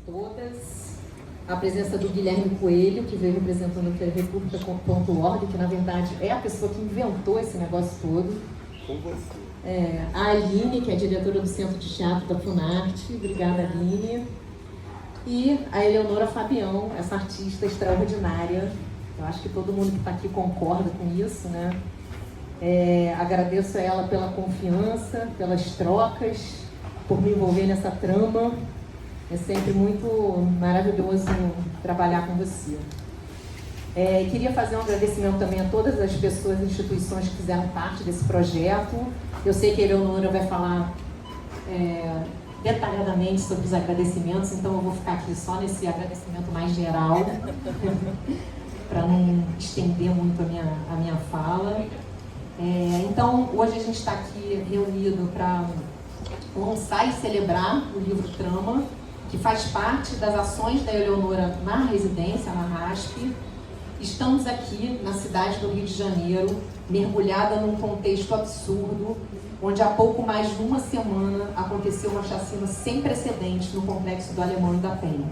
todas. A presença do Guilherme Coelho, que veio representando a República.org, que na verdade é a pessoa que inventou esse negócio todo. Com você. A Aline, que é diretora do Centro de Teatro da Funarte. Obrigada, Aline. E a Eleonora Fabião, essa artista extraordinária. Eu acho que todo mundo que está aqui concorda com isso, né? Agradeço a ela pela confiança, pelas trocas, por me envolver nessa trama. É sempre muito maravilhoso trabalhar com você. Queria fazer um agradecimento também a todas as pessoas e instituições que fizeram parte desse projeto. Eu sei que a Eleonora vai falar detalhadamente sobre os agradecimentos, então eu vou ficar aqui só nesse agradecimento mais geral, para não estender muito a minha fala. Então, hoje a gente está aqui reunido para lançar e celebrar o livro Trama, que faz parte das ações da Eleonora na residência, na RASP. Estamos aqui na cidade do Rio de Janeiro, mergulhada num contexto absurdo, onde há pouco mais de uma semana aconteceu uma chacina sem precedentes no complexo do Alemão e da Penha.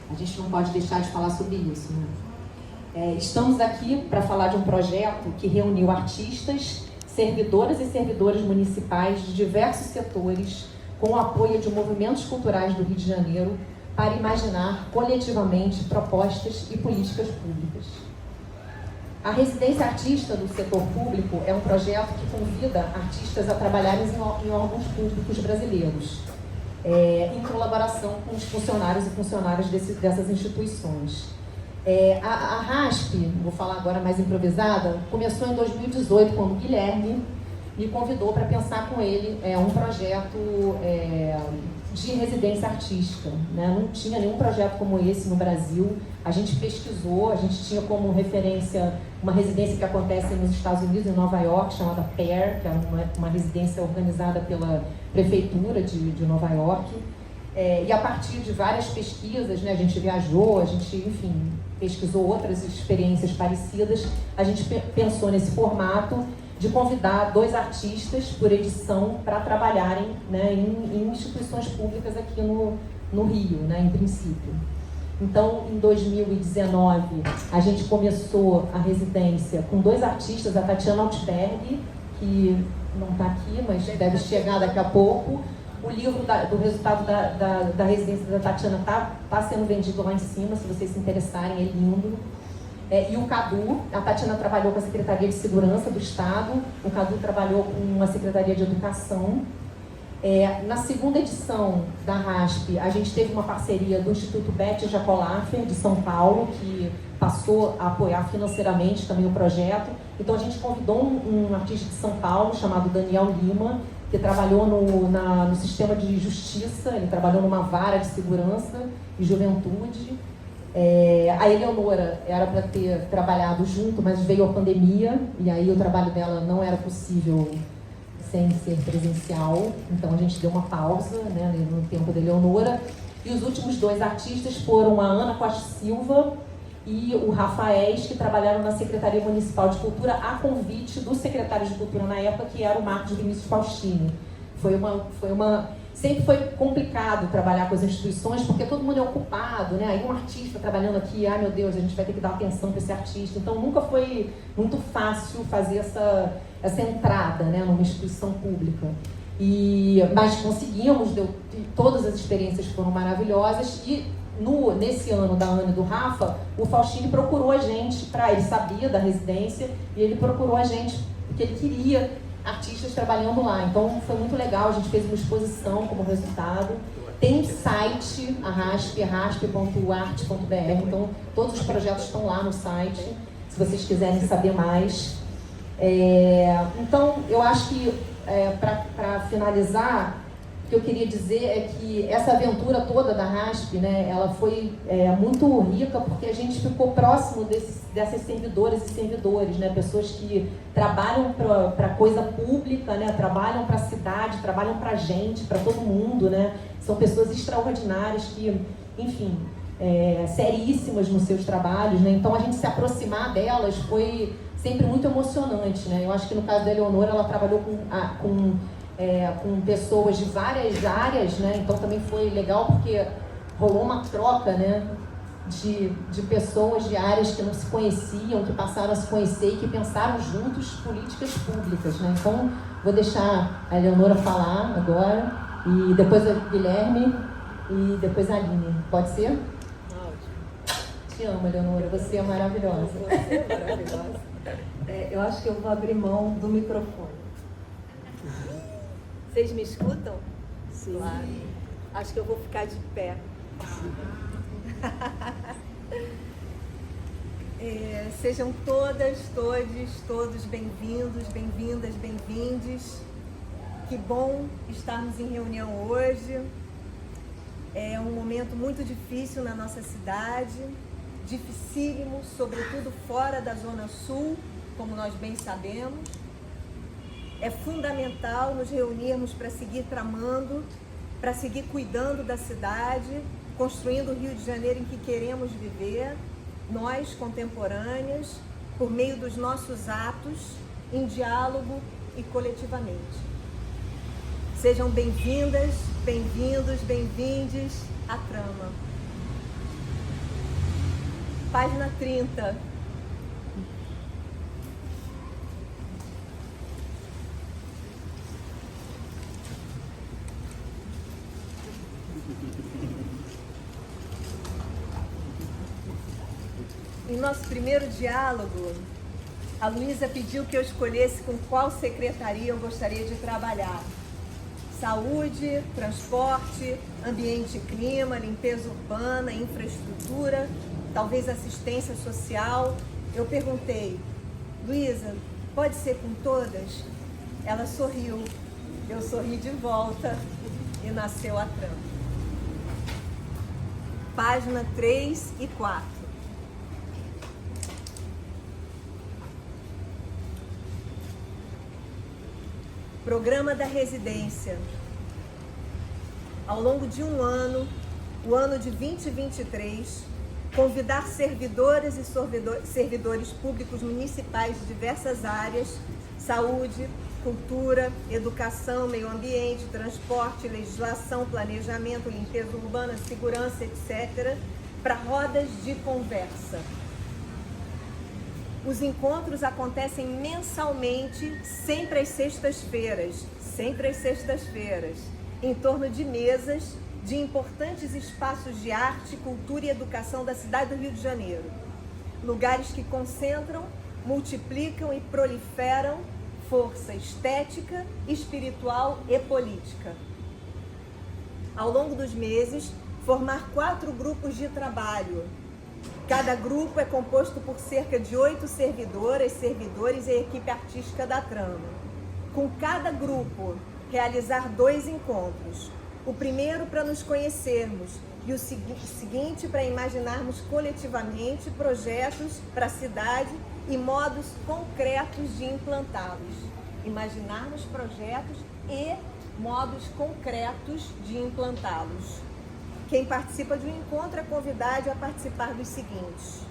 A gente não pode deixar de falar sobre isso, né? Estamos aqui para falar de um projeto que reuniu artistas, servidoras e servidores municipais de diversos setores, com o apoio de movimentos culturais do Rio de Janeiro, para imaginar coletivamente propostas e políticas públicas. A Residência Artista do Setor Público é um projeto que convida artistas a trabalharem em órgãos públicos brasileiros, em colaboração com os funcionários e funcionárias dessas instituições. A RASP, vou falar agora mais improvisada, começou em 2018, quando o Guilherme me convidou para pensar com ele um projeto de residência artística, né? Não tinha nenhum projeto como esse no Brasil. A gente pesquisou, a gente tinha como referência uma residência que acontece nos Estados Unidos, em Nova York, chamada PAIR, que é uma residência organizada pela Prefeitura de Nova York. E a partir de várias pesquisas, né, a gente viajou, a gente, enfim, pesquisou outras experiências parecidas, a gente pensou nesse formato de convidar 2 artistas por edição para trabalharem, né, em instituições públicas aqui no Rio, né, em princípio. Então, em 2019, a gente começou a residência com 2 artistas, a Tatiana Altberg, que não está aqui, mas deve chegar daqui a pouco. O livro do resultado da residência da Tatiana está sendo vendido lá em cima, se vocês se interessarem, é lindo. E o Cadu, a Tatiana trabalhou com a Secretaria de Segurança do Estado, o Cadu trabalhou com a Secretaria de Educação. Na segunda edição da RASP, a gente teve uma parceria do Instituto Beth Jacolafer, de São Paulo, que passou a apoiar financeiramente também o projeto. Então a gente convidou um artista de São Paulo, chamado Daniel Lima, que trabalhou no sistema de justiça, ele trabalhou numa vara de segurança e juventude. A Eleonora era para ter trabalhado junto, mas veio a pandemia, e aí o trabalho dela não era possível sem ser presencial, então a gente deu uma pausa, né, no tempo da Eleonora. E os últimos 2 artistas foram a Ana Costa Silva e o Rafael, que trabalharam na Secretaria Municipal de Cultura a convite do secretário de Cultura na época, que era o Marcos Vinícius Faustini. Sempre foi complicado trabalhar com as instituições, porque todo mundo é ocupado, né? Aí um artista trabalhando aqui, meu Deus, a gente vai ter que dar atenção para esse artista. Então nunca foi muito fácil fazer essa entrada, né, numa instituição pública. Mas conseguimos, todas as experiências foram maravilhosas. E nesse ano da Ana e do Rafa, o Faustini procurou a gente, ele sabia da residência, e ele procurou a gente porque ele queria artistas trabalhando lá. Então foi muito legal, a gente fez uma exposição como resultado. Tem site, a RASP, rasp.art.br, então todos os projetos estão lá no site, se vocês quiserem saber mais. Então eu acho que, para finalizar, o que eu queria dizer é que essa aventura toda da RASP, né, ela foi muito rica, porque a gente ficou próximo dessas servidoras e servidores, né, pessoas que trabalham para coisa pública, né, trabalham para a cidade, trabalham para a gente, para todo mundo, né, são pessoas extraordinárias que, enfim, seríssimas nos seus trabalhos, né, então a gente se aproximar delas foi sempre muito emocionante, né. Eu acho que no caso da Eleonora, ela trabalhou com pessoas de várias áreas, né? Então também foi legal porque rolou uma troca, né, de pessoas de áreas que não se conheciam, que passaram a se conhecer e que pensaram juntos políticas públicas, né? Então, vou deixar a Eleonora falar agora, e depois a Guilherme, e depois a Aline. Pode ser? Ótimo. Te amo, Eleonora. Você é maravilhosa. Você é maravilhosa. Eu acho que eu vou abrir mão do microfone. Vocês me escutam? Sim. Claro. Acho que eu vou ficar de pé. Sejam todas, todos bem-vindos, bem-vindas, bem-vindes. Que bom estarmos em reunião hoje. É um momento muito difícil na nossa cidade, dificílimo, sobretudo fora da Zona Sul, como nós bem sabemos. É fundamental nos reunirmos para seguir tramando, para seguir cuidando da cidade, construindo o Rio de Janeiro em que queremos viver, nós contemporâneas, por meio dos nossos atos, em diálogo e coletivamente. Sejam bem-vindas, bem-vindos, bem-vindes à Trama. Página 30. Em nosso primeiro diálogo, a Luísa pediu que eu escolhesse com qual secretaria eu gostaria de trabalhar. Saúde, transporte, ambiente e clima, limpeza urbana, infraestrutura, talvez assistência social. Eu perguntei, Luísa, pode ser com todas? Ela sorriu, eu sorri de volta e nasceu a Trama. Página 3 e 4. Programa da residência. Ao longo de um ano, o ano de 2023, convidar servidoras e servidores públicos municipais de diversas áreas, saúde, cultura, educação, meio ambiente, transporte, legislação, planejamento, limpeza urbana, segurança, etc., para rodas de conversa. Os encontros acontecem mensalmente, sempre às sextas-feiras, em torno de mesas de importantes espaços de arte, cultura e educação da cidade do Rio de Janeiro. Lugares que concentram, multiplicam e proliferam força estética, espiritual e política. Ao longo dos meses, formar 4 grupos de trabalho. Cada grupo é composto por cerca de 8 servidoras, servidores e equipe artística da Trama. Com cada grupo, realizar 2 encontros. O primeiro para nos conhecermos e o seguinte para imaginarmos coletivamente projetos para a cidade e modos concretos de implantá-los. Imaginarmos projetos e modos concretos de implantá-los. Quem participa de um encontro é convidado a participar dos seguintes.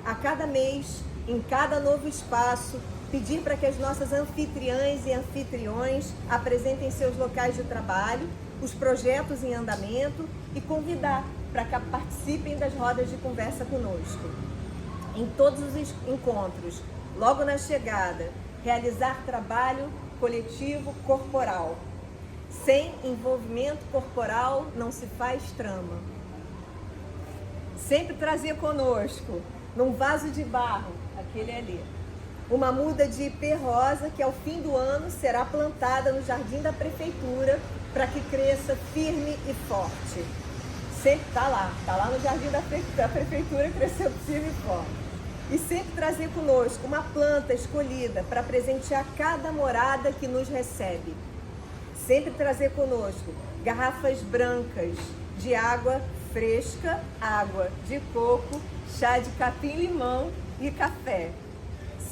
A cada mês, em cada novo espaço, pedir para que as nossas anfitriãs e anfitriões apresentem seus locais de trabalho, os projetos em andamento e convidar para que participem das rodas de conversa conosco. Em todos os encontros, logo na chegada, realizar trabalho coletivo corporal. Sem envolvimento corporal não se faz trama. Sempre trazer conosco, num vaso de barro, aquele ali, uma muda de ipê rosa que ao fim do ano será plantada no jardim da prefeitura para que cresça firme e forte. Sempre está lá no jardim da prefeitura, cresceu firme e forte. E sempre trazer conosco uma planta escolhida para presentear cada morada que nos recebe. Sempre trazer conosco garrafas brancas de água fresca, água de coco, chá de capim-limão e café.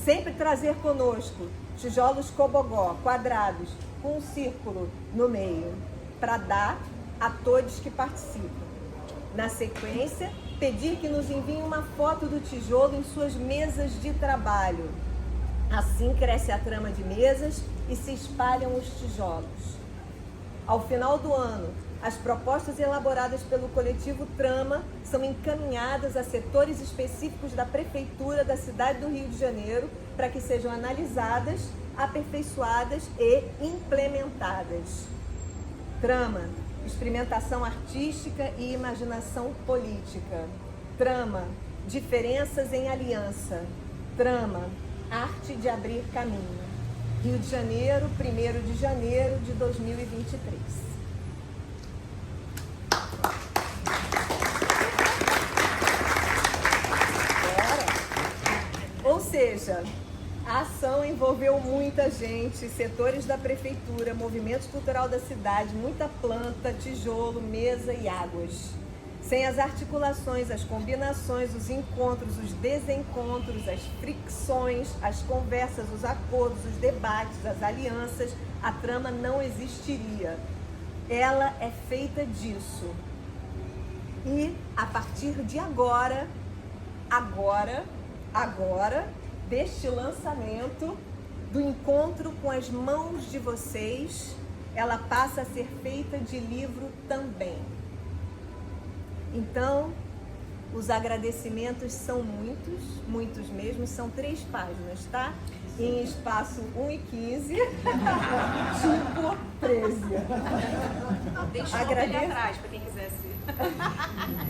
Sempre trazer conosco tijolos cobogó, quadrados, com um círculo no meio, para dar a todos que participam. Na sequência, pedir que nos enviem uma foto do tijolo em suas mesas de trabalho. Assim cresce a trama de mesas e se espalham os tijolos. Ao final do ano, As propostas elaboradas pelo coletivo Trama são encaminhadas a setores específicos da Prefeitura da cidade do Rio de Janeiro para que sejam analisadas, aperfeiçoadas e implementadas. Trama, experimentação artística e imaginação política. Trama, diferenças em aliança. Trama, arte de abrir caminho. Rio de Janeiro, 1º de janeiro de 2023. Ou seja, a ação envolveu muita gente, setores da prefeitura, movimento cultural da cidade, muita planta, tijolo, mesa e águas. Sem as articulações, as combinações, os encontros, os desencontros, as fricções, as conversas, os acordos, os debates, as alianças, a trama não existiria. Ela é feita disso. E a partir de agora, deste lançamento, do encontro com as mãos de vocês, ela passa a ser feita de livro também. Então, os agradecimentos são muitos mesmo, são 3 páginas, tá? Em espaço 1 e 15, tipo 13. Deixa o ali atrás para quem quiser se...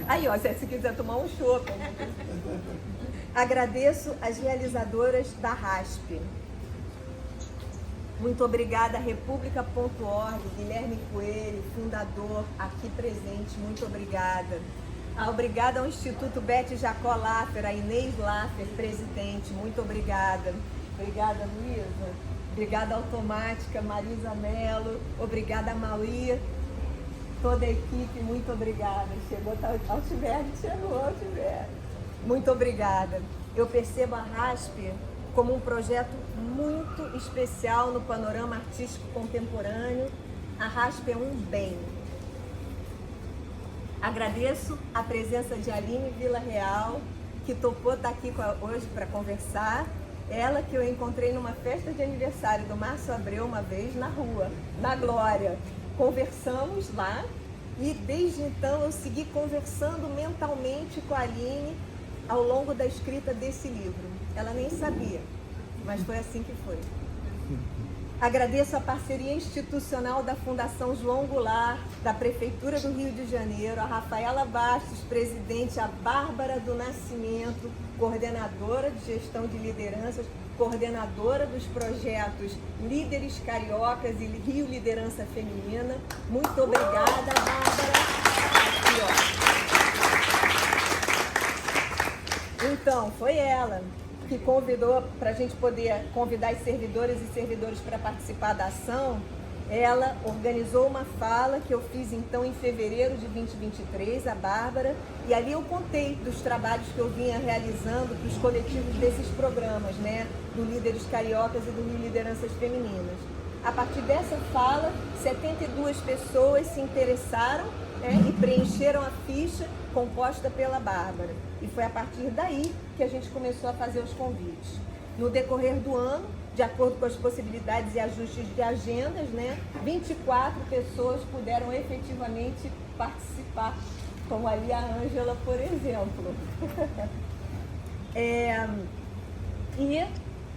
Aí, ó, se quiser tomar um chopp. Agradeço as realizadoras da RASP. Muito obrigada, República.org, Guilherme Coelho, fundador, aqui presente, muito obrigada. Obrigada ao Instituto Beth Jacó Laffer, a Inês Laffer, presidente, muito obrigada. Obrigada, Luísa. Obrigada, Automática, Marisa Mello. Obrigada, Maui. Toda a equipe, muito obrigada. Chegou Altiberg, Muito obrigada. Eu percebo a RASP como um projeto muito especial no panorama artístico contemporâneo. A RASP é um bem. Agradeço a presença de Aline Vila Real, que topou estar aqui hoje para conversar. Ela que eu encontrei numa festa de aniversário do Márcio Abreu uma vez na rua, na Glória. Conversamos lá e desde então eu segui conversando mentalmente com a Aline ao longo da escrita desse livro. Ela nem sabia, mas foi assim que foi. Agradeço a parceria institucional da Fundação João Goulart, da Prefeitura do Rio de Janeiro, a Rafaela Bastos, presidente, a Bárbara do Nascimento, coordenadora de gestão de lideranças, coordenadora dos projetos Líderes Cariocas e Rio Liderança Feminina. Muito obrigada, Bárbara. Aqui, ó. Então, foi ela que convidou para a gente poder convidar as servidoras e servidores para participar da ação. Ela organizou uma fala que eu fiz então em fevereiro de 2023, a Bárbara, e ali eu contei dos trabalhos que eu vinha realizando para os coletivos desses programas, né, do Líderes Cariocas e do Rio Lideranças Femininas. A partir dessa fala, 72 pessoas se interessaram, né, e preencheram a ficha composta pela Bárbara. E foi a partir daí que a gente começou a fazer os convites. No decorrer do ano, de acordo com as possibilidades e ajustes de agendas, né, 24 pessoas puderam efetivamente participar, como ali a Ângela, por exemplo. E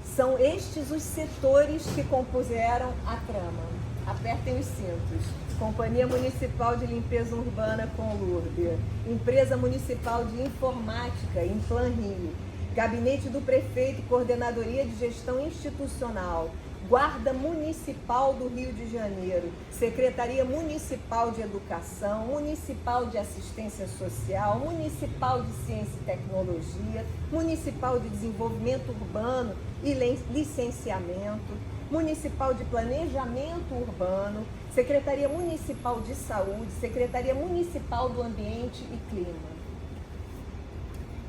são estes os setores que compuseram a trama. Apertem os cintos. Companhia Municipal de Limpeza Urbana com Lourdes, Empresa Municipal de Informática, Implan Rio, Gabinete do Prefeito e Coordenadoria de Gestão Institucional, Guarda Municipal do Rio de Janeiro, Secretaria Municipal de Educação, Municipal de Assistência Social, Municipal de Ciência e Tecnologia, Municipal de Desenvolvimento Urbano e Licenciamento, Municipal de Planejamento Urbano, Secretaria Municipal de Saúde, Secretaria Municipal do Ambiente e Clima.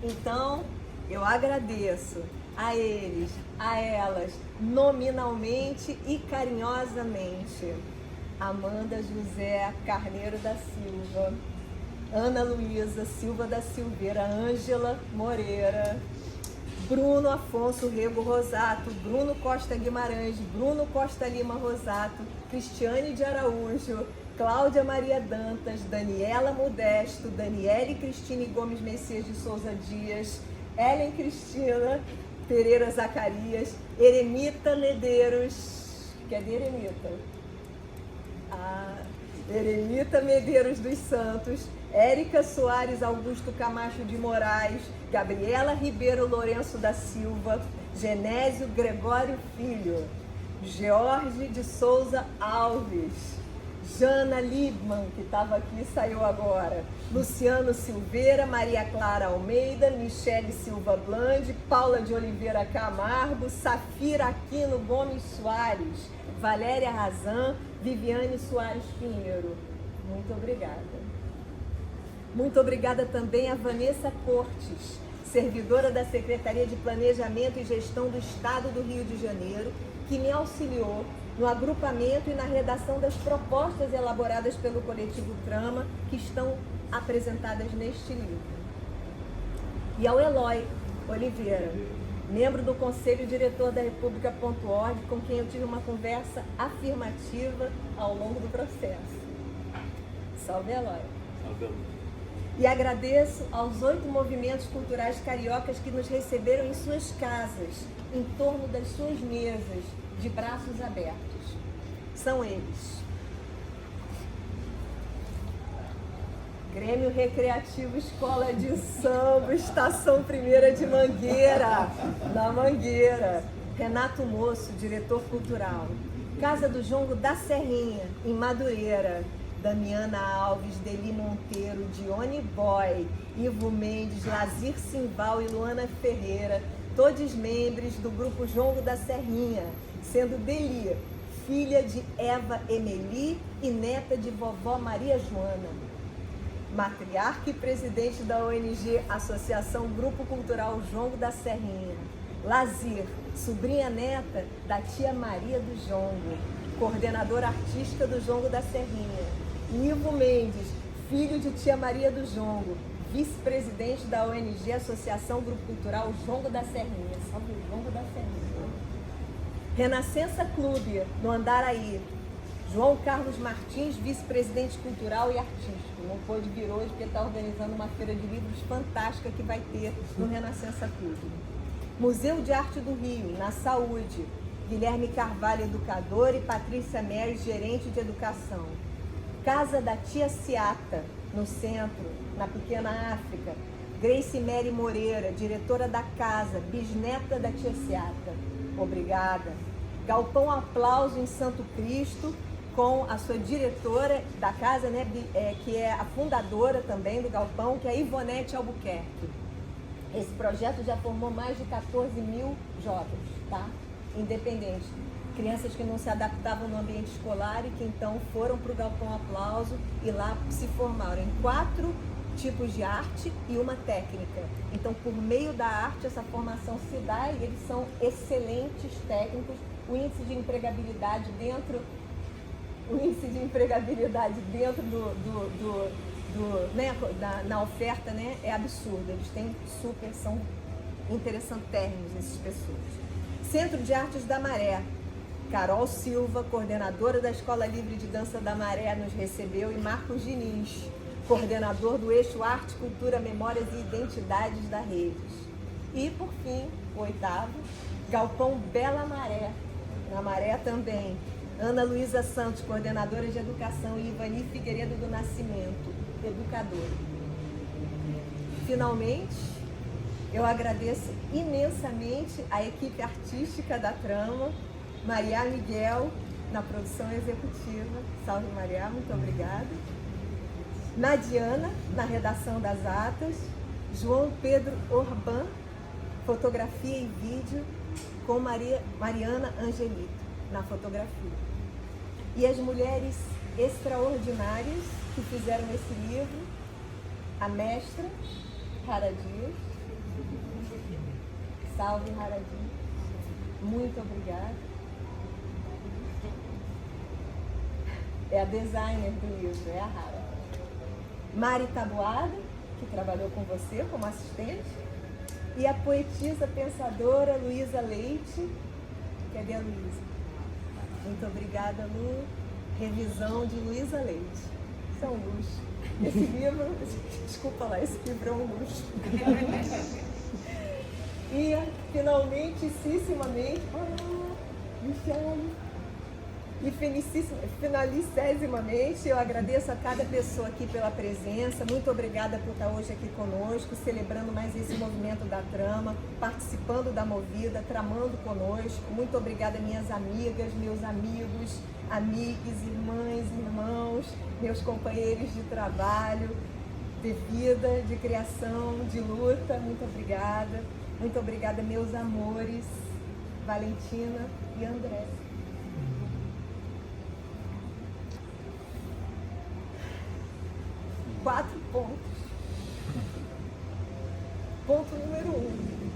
Então, eu agradeço a eles, a elas, nominalmente e carinhosamente. Amanda José Carneiro da Silva, Ana Luísa Silva da Silveira, Ângela Moreira, Bruno Afonso Rego Rosato, Bruno Costa Guimarães, Bruno Costa Lima Rosato, Cristiane de Araújo, Cláudia Maria Dantas, Daniela Modesto, Daniele Cristine Gomes Messias de Souza Dias, Ellen Cristina Pereira Zacarias, Eremita Medeiros, cadê Eremita? Eremita Medeiros dos Santos, Érica Soares Augusto Camacho de Moraes, Gabriela Ribeiro Lourenço da Silva, Genésio Gregório Filho, George de Souza Alves, Jana Liebman, que estava aqui e saiu agora, Luciano Silveira, Maria Clara Almeida, Michele Silva Blande, Paula de Oliveira Camargo, Safira Aquino Gomes Soares, Valéria Razan, Viviane Soares Pinheiro. Muito obrigada. Muito obrigada também a Vanessa Cortes, servidora da Secretaria de Planejamento e Gestão do Estado do Rio de Janeiro, que me auxiliou no agrupamento e na redação das propostas elaboradas pelo coletivo Trama, que estão apresentadas neste livro. E ao Eloy Oliveira, membro do Conselho Diretor da República.org, com quem eu tive uma conversa afirmativa ao longo do processo. Salve, Eloy! Salve. E agradeço aos 8 movimentos culturais cariocas que nos receberam em suas casas, em torno das suas mesas, de braços abertos. São eles: Grêmio Recreativo Escola de Samba, Estação Primeira de Mangueira, na Mangueira. Renato Moço, diretor cultural. Casa do Jongo da Serrinha, em Madureira. Damiana Alves, Deli Monteiro, Dione Boy, Ivo Mendes, Lazir Simval e Luana Ferreira, todos membros do grupo Jongo da Serrinha, sendo Deli filha de Eva Emeli e neta de vovó Maria Joana. Matriarca e presidente da ONG Associação Grupo Cultural Jongo da Serrinha. Lazir, sobrinha neta da tia Maria do Jongo, coordenadora artística do Jongo da Serrinha. Ivo Mendes, filho de tia Maria do Jongo, vice-presidente da ONG Associação Grupo Cultural Jongo da Serrinha. Salve o Jongo da Serrinha. Renascença Clube, no Andaraí. João Carlos Martins, vice-presidente cultural e artístico. Não pôde vir hoje porque está organizando uma feira de livros fantástica que vai ter no Renascença Clube. Museu de Arte do Rio, na Saúde. Guilherme Carvalho, educador, e Patrícia Meres, gerente de educação. Casa da Tia Ciata, no centro, na Pequena África. Grace Mary Moreira, diretora da casa, bisneta da Tia Ciata. Obrigada. Galpão Aplauso, em Santo Cristo, com a sua diretora da casa, né, que é a fundadora também do Galpão, que é a Ivonete Albuquerque. Esse projeto já formou mais de 14 mil jovens, tá? Independentes. Crianças que não se adaptavam no ambiente escolar e que então foram para o Galpão Aplauso e lá se formaram em 4 tipos de arte e uma técnica. Então, por meio da arte, essa formação se dá e eles são excelentes técnicos. O índice de empregabilidade dentro na oferta, né, é absurdo. Eles são interessantérrimos, essas pessoas. Centro de Artes da Maré. Carol Silva, coordenadora da Escola Livre de Dança da Maré, nos recebeu, e Marcos Diniz, coordenador do eixo Arte, Cultura, Memórias e Identidades da Redes. E, por fim, o 8º, Galpão Bela Maré, na Maré também. Ana Luísa Santos, coordenadora de Educação, e Ivani Figueiredo do Nascimento, educadora. Finalmente, eu agradeço imensamente a equipe artística da Trama, Maria Miguel, na produção executiva. Salve, Maria, muito obrigada. Nadiana, na redação das atas. João Pedro Orban, fotografia e vídeo, com Mariana Angelito, na fotografia. E as mulheres extraordinárias que fizeram esse livro, a mestra Rara Dias. Salve, Rara Dias. Muito obrigada. É a designer do livro, é a Rara. Mari Taboada, que trabalhou com você como assistente. E a poetisa pensadora Luísa Leite. Cadê a Luísa? Muito obrigada, Lu. Revisão de Luísa Leite. Isso é um luxo. Esse livro, desculpa lá, esse livro é um luxo. E finalmente, finalicésimamente, eu agradeço a cada pessoa aqui pela presença. Muito obrigada por estar hoje aqui conosco, celebrando mais esse movimento da trama, participando da Movida, tramando conosco. Muito obrigada, minhas amigas, meus amigos, amigas, irmãs, irmãos, meus companheiros de trabalho, de vida, de criação, de luta. Muito obrigada. Muito obrigada, meus amores, Valentina e André. Quatro pontos. Ponto número 1.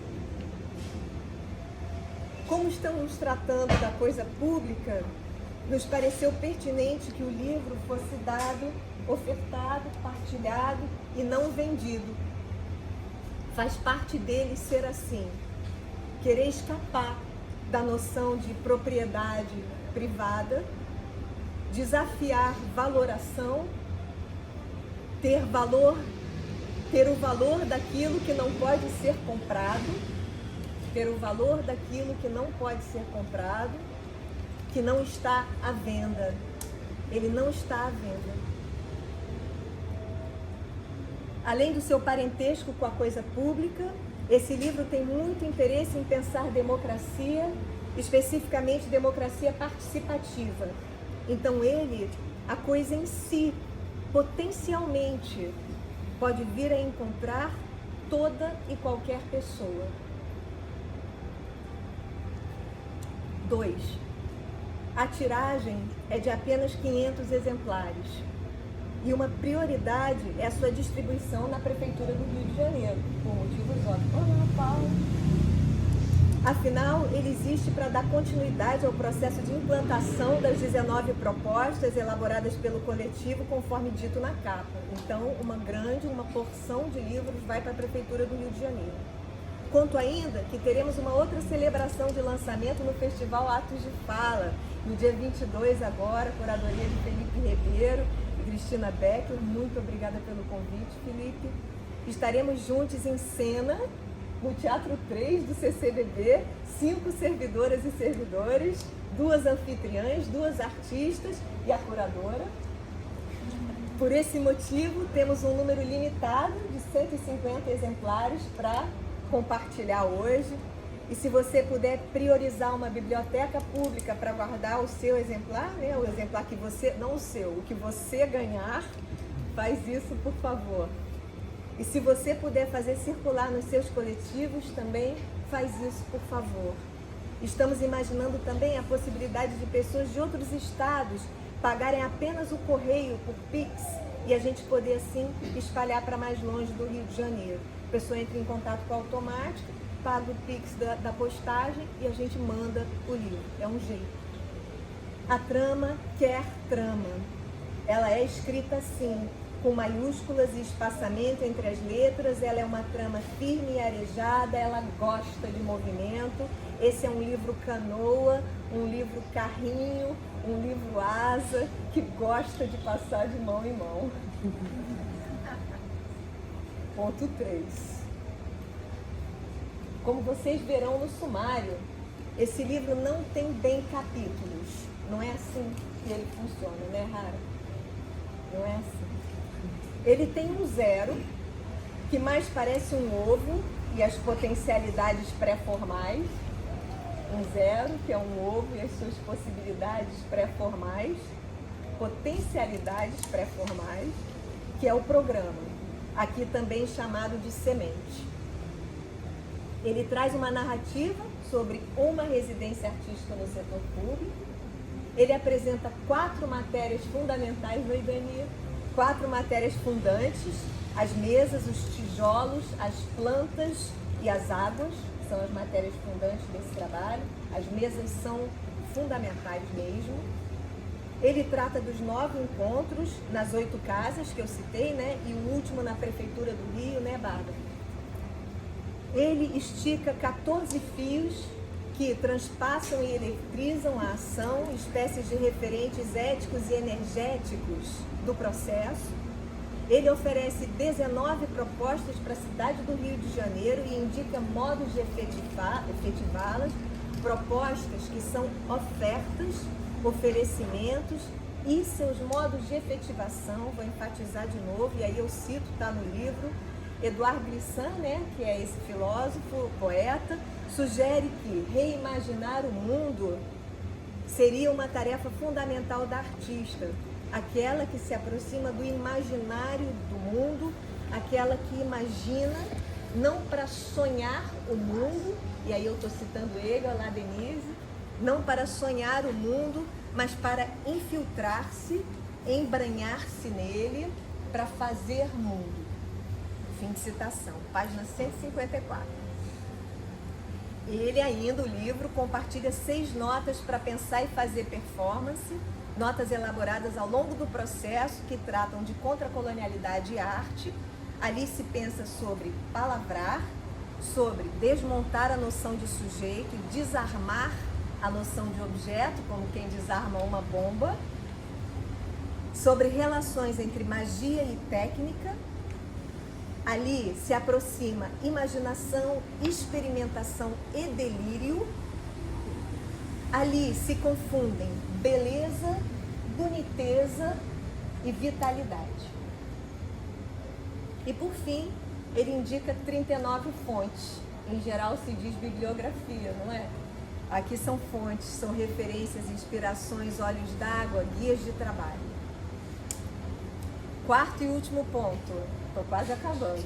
Como estamos tratando da coisa pública, nos pareceu pertinente que o livro fosse dado, ofertado, partilhado e não vendido. Faz parte dele ser assim. Querer escapar da noção de propriedade privada, desafiar valoração, ter o valor daquilo que não pode ser comprado, que não está à venda. Ele não está à venda. Além do seu parentesco com a coisa pública, esse livro tem muito interesse em pensar democracia, especificamente democracia participativa. Então a coisa em si, potencialmente, pode vir a encontrar toda e qualquer pessoa. 2. A tiragem é de apenas 500 exemplares. E uma prioridade é a sua distribuição na Prefeitura do Rio de Janeiro, por motivos óbvios. Olá, Paulo. Afinal, ele existe para dar continuidade ao processo de implantação das 19 propostas elaboradas pelo coletivo, conforme dito na capa. Então, uma porção de livros vai para a Prefeitura do Rio de Janeiro. Conto ainda que teremos uma outra celebração de lançamento no Festival Atos de Fala, no dia 22 agora, curadoria de Felipe Ribeiro e Cristina Becker. Muito obrigada pelo convite, Felipe. Estaremos juntos em cena, no Teatro 3 do CCBB, 5 servidoras e servidores, 2 anfitriãs, 2 artistas e a curadora. Por esse motivo, temos um número limitado de 150 exemplares para compartilhar hoje. E se você puder priorizar uma biblioteca pública para guardar o seu exemplar, né, o exemplar que você, não o seu, o que você ganhar, faz isso, por favor. E se você puder fazer circular nos seus coletivos também, faz isso, por favor. Estamos imaginando também a possibilidade de pessoas de outros estados pagarem apenas o correio por Pix e a gente poder, assim, espalhar para mais longe do Rio de Janeiro. A pessoa entra em contato com a automática, paga o Pix da postagem e a gente manda o livro. É um jeito. A trama quer trama. Ela é escrita assim, com maiúsculas e espaçamento entre as letras. Ela é uma trama firme e arejada, ela gosta de movimento. Esse é um livro canoa, um livro carrinho, um livro asa, que gosta de passar de mão em mão. Ponto 3. Como vocês verão no sumário, esse livro não tem bem capítulos. Não é assim que ele funciona, né, Rara? Não é assim. Ele tem um 0, que mais parece um ovo, e as potencialidades pré-formais. Um 0, que é um ovo, e as suas possibilidades pré-formais. Potencialidades pré-formais, que é o programa, aqui também chamado de semente. Ele traz uma narrativa sobre uma residência artística no setor público. Ele apresenta 4 matérias fundamentais, oi Dani, 4 matérias fundantes: as mesas, os tijolos, as plantas e as águas, são as matérias fundantes desse trabalho. As mesas são fundamentais mesmo. Ele trata dos 9 encontros nas 8 casas que eu citei, né? E o último na Prefeitura do Rio, né, Bárbara? Ele estica 14 fios que transpassam e eletrizam a ação, espécies de referentes éticos e energéticos do processo. Ele oferece 19 propostas para a cidade do Rio de Janeiro e indica modos de efetivá-las, propostas que são ofertas, oferecimentos e seus modos de efetivação. Vou enfatizar de novo, e aí eu cito, está no livro, Edouard Glissant, né, que é esse filósofo, poeta, sugere que reimaginar o mundo seria uma tarefa fundamental da artista, aquela que se aproxima do imaginário do mundo, aquela que imagina não para sonhar o mundo, e aí eu estou citando ele, olá Denise, não para sonhar o mundo, mas para infiltrar-se, embranhar-se nele, para fazer mundo. Fim de citação, página 154. Ele ainda, o livro, compartilha 6 notas para pensar e fazer performance, notas elaboradas ao longo do processo que tratam de contracolonialidade e arte. Ali se pensa sobre palavrar, sobre desmontar a noção de sujeito e desarmar a noção de objeto, como quem desarma uma bomba, sobre relações entre magia e técnica. Ali se aproxima imaginação, experimentação e delírio. Ali se confundem beleza, boniteza e vitalidade. E por fim, ele indica 39 fontes. Em geral se diz bibliografia, não é? Aqui são fontes, são referências, inspirações, olhos d'água, guias de trabalho. Quarto e último ponto, estou quase acabando.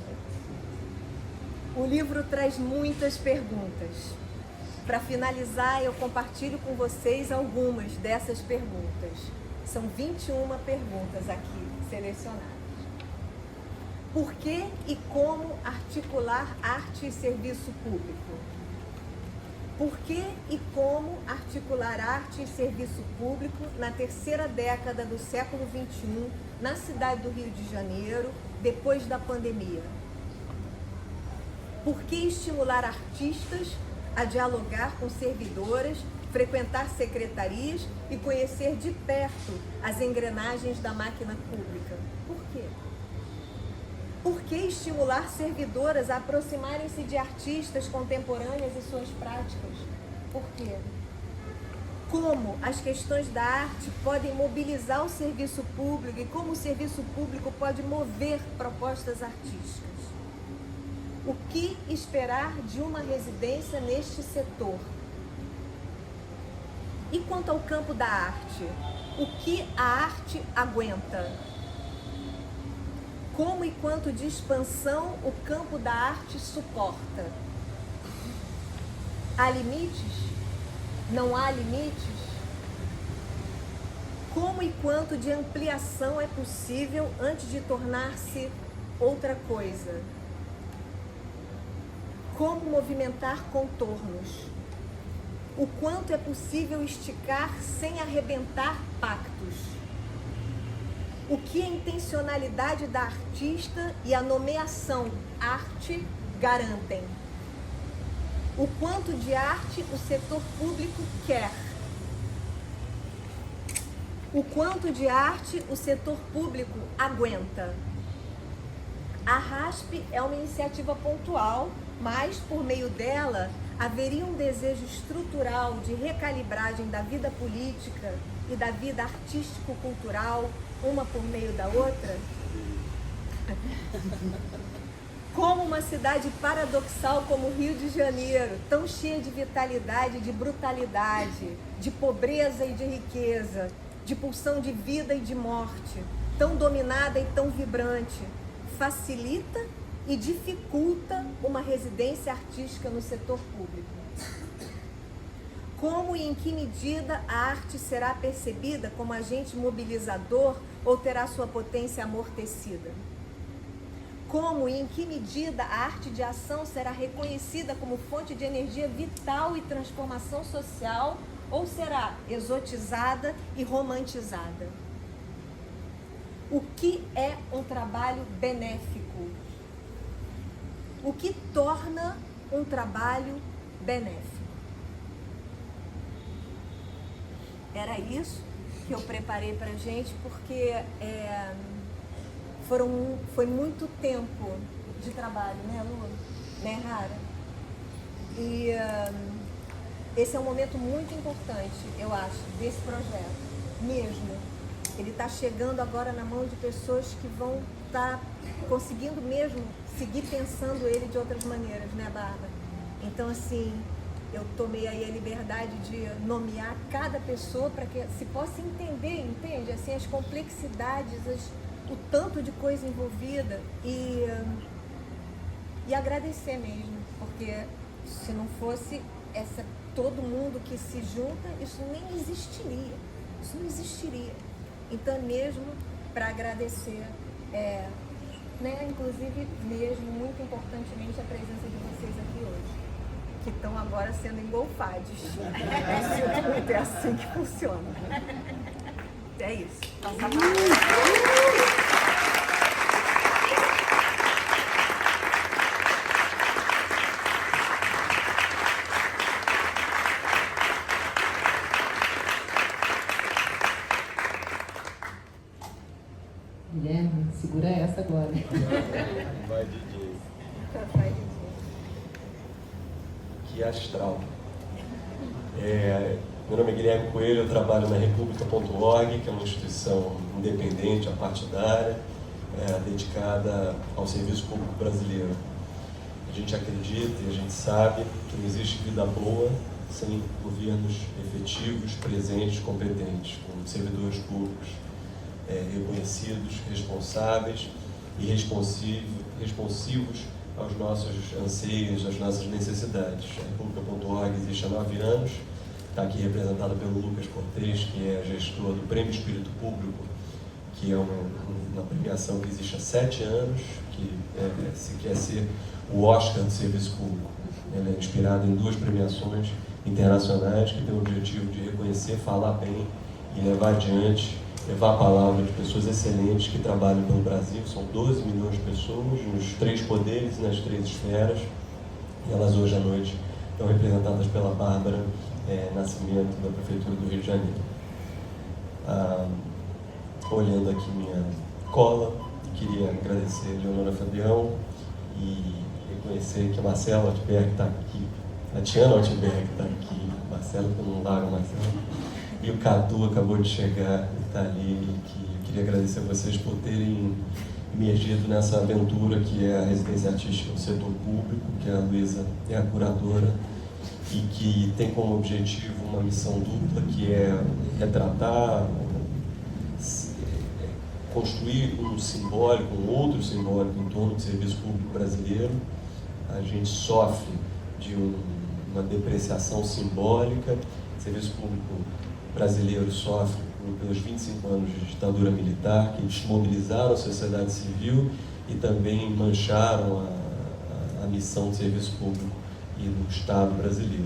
O livro traz muitas perguntas. Para finalizar, eu compartilho com vocês algumas dessas perguntas. São 21 perguntas aqui selecionadas. Por que e como articular arte e serviço público? Por que e como articular arte e serviço público na terceira década do século XXI, na cidade do Rio de Janeiro, depois da pandemia? Por que estimular artistas a dialogar com servidoras, frequentar secretarias e conhecer de perto as engrenagens da máquina pública? Por quê? Por que estimular servidoras a aproximarem-se de artistas contemporâneas e suas práticas? Por quê? Como as questões da arte podem mobilizar o serviço público e como o serviço público pode mover propostas artísticas? O que esperar de uma residência neste setor? E quanto ao campo da arte, o que a arte aguenta? Como e quanto de expansão o campo da arte suporta? Há limites? Não há limites? Como e quanto de ampliação é possível antes de tornar-se outra coisa? Como movimentar contornos? O quanto é possível esticar sem arrebentar pactos? O que a intencionalidade da artista e a nomeação arte garantem? O quanto de arte o setor público quer? O quanto de arte o setor público aguenta? A RASP é uma iniciativa pontual, mas, por meio dela, haveria um desejo estrutural de recalibragem da vida política e da vida artístico-cultural, uma por meio da outra? Como uma cidade paradoxal como o Rio de Janeiro, tão cheia de vitalidade, de brutalidade, de pobreza e de riqueza, de pulsão de vida e de morte, tão dominada e tão vibrante, facilita e dificulta uma residência artística no setor público? Como e em que medida a arte será percebida como agente mobilizador ou terá sua potência amortecida? Como e em que medida a arte de ação será reconhecida como fonte de energia vital e transformação social ou será exotizada e romantizada? O que é um trabalho benéfico? O que torna um trabalho benéfico? era isso que eu preparei para a gente, porque foi muito tempo de trabalho, né, Lu? Né, Rara? E esse é um momento muito importante, eu acho, desse projeto, mesmo. Ele está chegando agora na mão de pessoas que vão estar conseguindo mesmo seguir pensando ele de outras maneiras, né, Bárbara? Então, assim, eu tomei aí a liberdade de nomear cada pessoa para que se possa entender, entende? Assim, as complexidades, o tanto de coisa envolvida e agradecer mesmo, porque se não fosse todo mundo que se junta, isso nem existiria, isso não existiria. Então, mesmo para agradecer, né, inclusive mesmo, muito importantemente, a presença de vocês aqui hoje, que estão agora sendo engolfados. É assim que funciona. É isso. Guilherme, segura essa agora. Vai, DJ. Vai, DJ. Que astral. Meu nome é Guilherme Coelho, eu trabalho na República.org, que é uma instituição independente, apartidária, dedicada ao serviço público brasileiro. A gente acredita e a gente sabe que não existe vida boa sem governos efetivos, presentes, competentes, com servidores públicos reconhecidos, responsáveis e responsivos aos nossos anseios, às nossas necessidades. A República.org existe há 9 anos, está aqui representada pelo Lucas Cortez, que é gestor do Prêmio Espírito Público, que é uma premiação que existe há 7 anos, que se quer ser o Oscar do serviço público. Ela é inspirada em 2 premiações internacionais que têm o objetivo de reconhecer, falar bem e levar adiante, levar a palavra de pessoas excelentes que trabalham pelo Brasil. São 12 milhões de pessoas nos 3 poderes e nas 3 esferas. E elas hoje à noite estão representadas pela Bárbara Nascimento, da Prefeitura do Rio de Janeiro. Olhando aqui minha cola, queria agradecer a Leonora Fabião e reconhecer que a Marcela Altberg está aqui, a Tiana Altberg está aqui, Marcela, que eu não largo a Marcela, e o Cadu acabou de chegar e está ali, e que eu queria agradecer a vocês por terem emergido nessa aventura que é a residência artística no setor público, que a Luísa é a curadora, e que tem como objetivo uma missão dupla, que é retratar, construir um simbólico, um outro simbólico em torno do serviço público brasileiro. A gente sofre de uma depreciação simbólica. O serviço público brasileiro sofre pelos 25 anos de ditadura militar, que desmobilizaram a sociedade civil e também mancharam a missão do serviço público e do Estado brasileiro.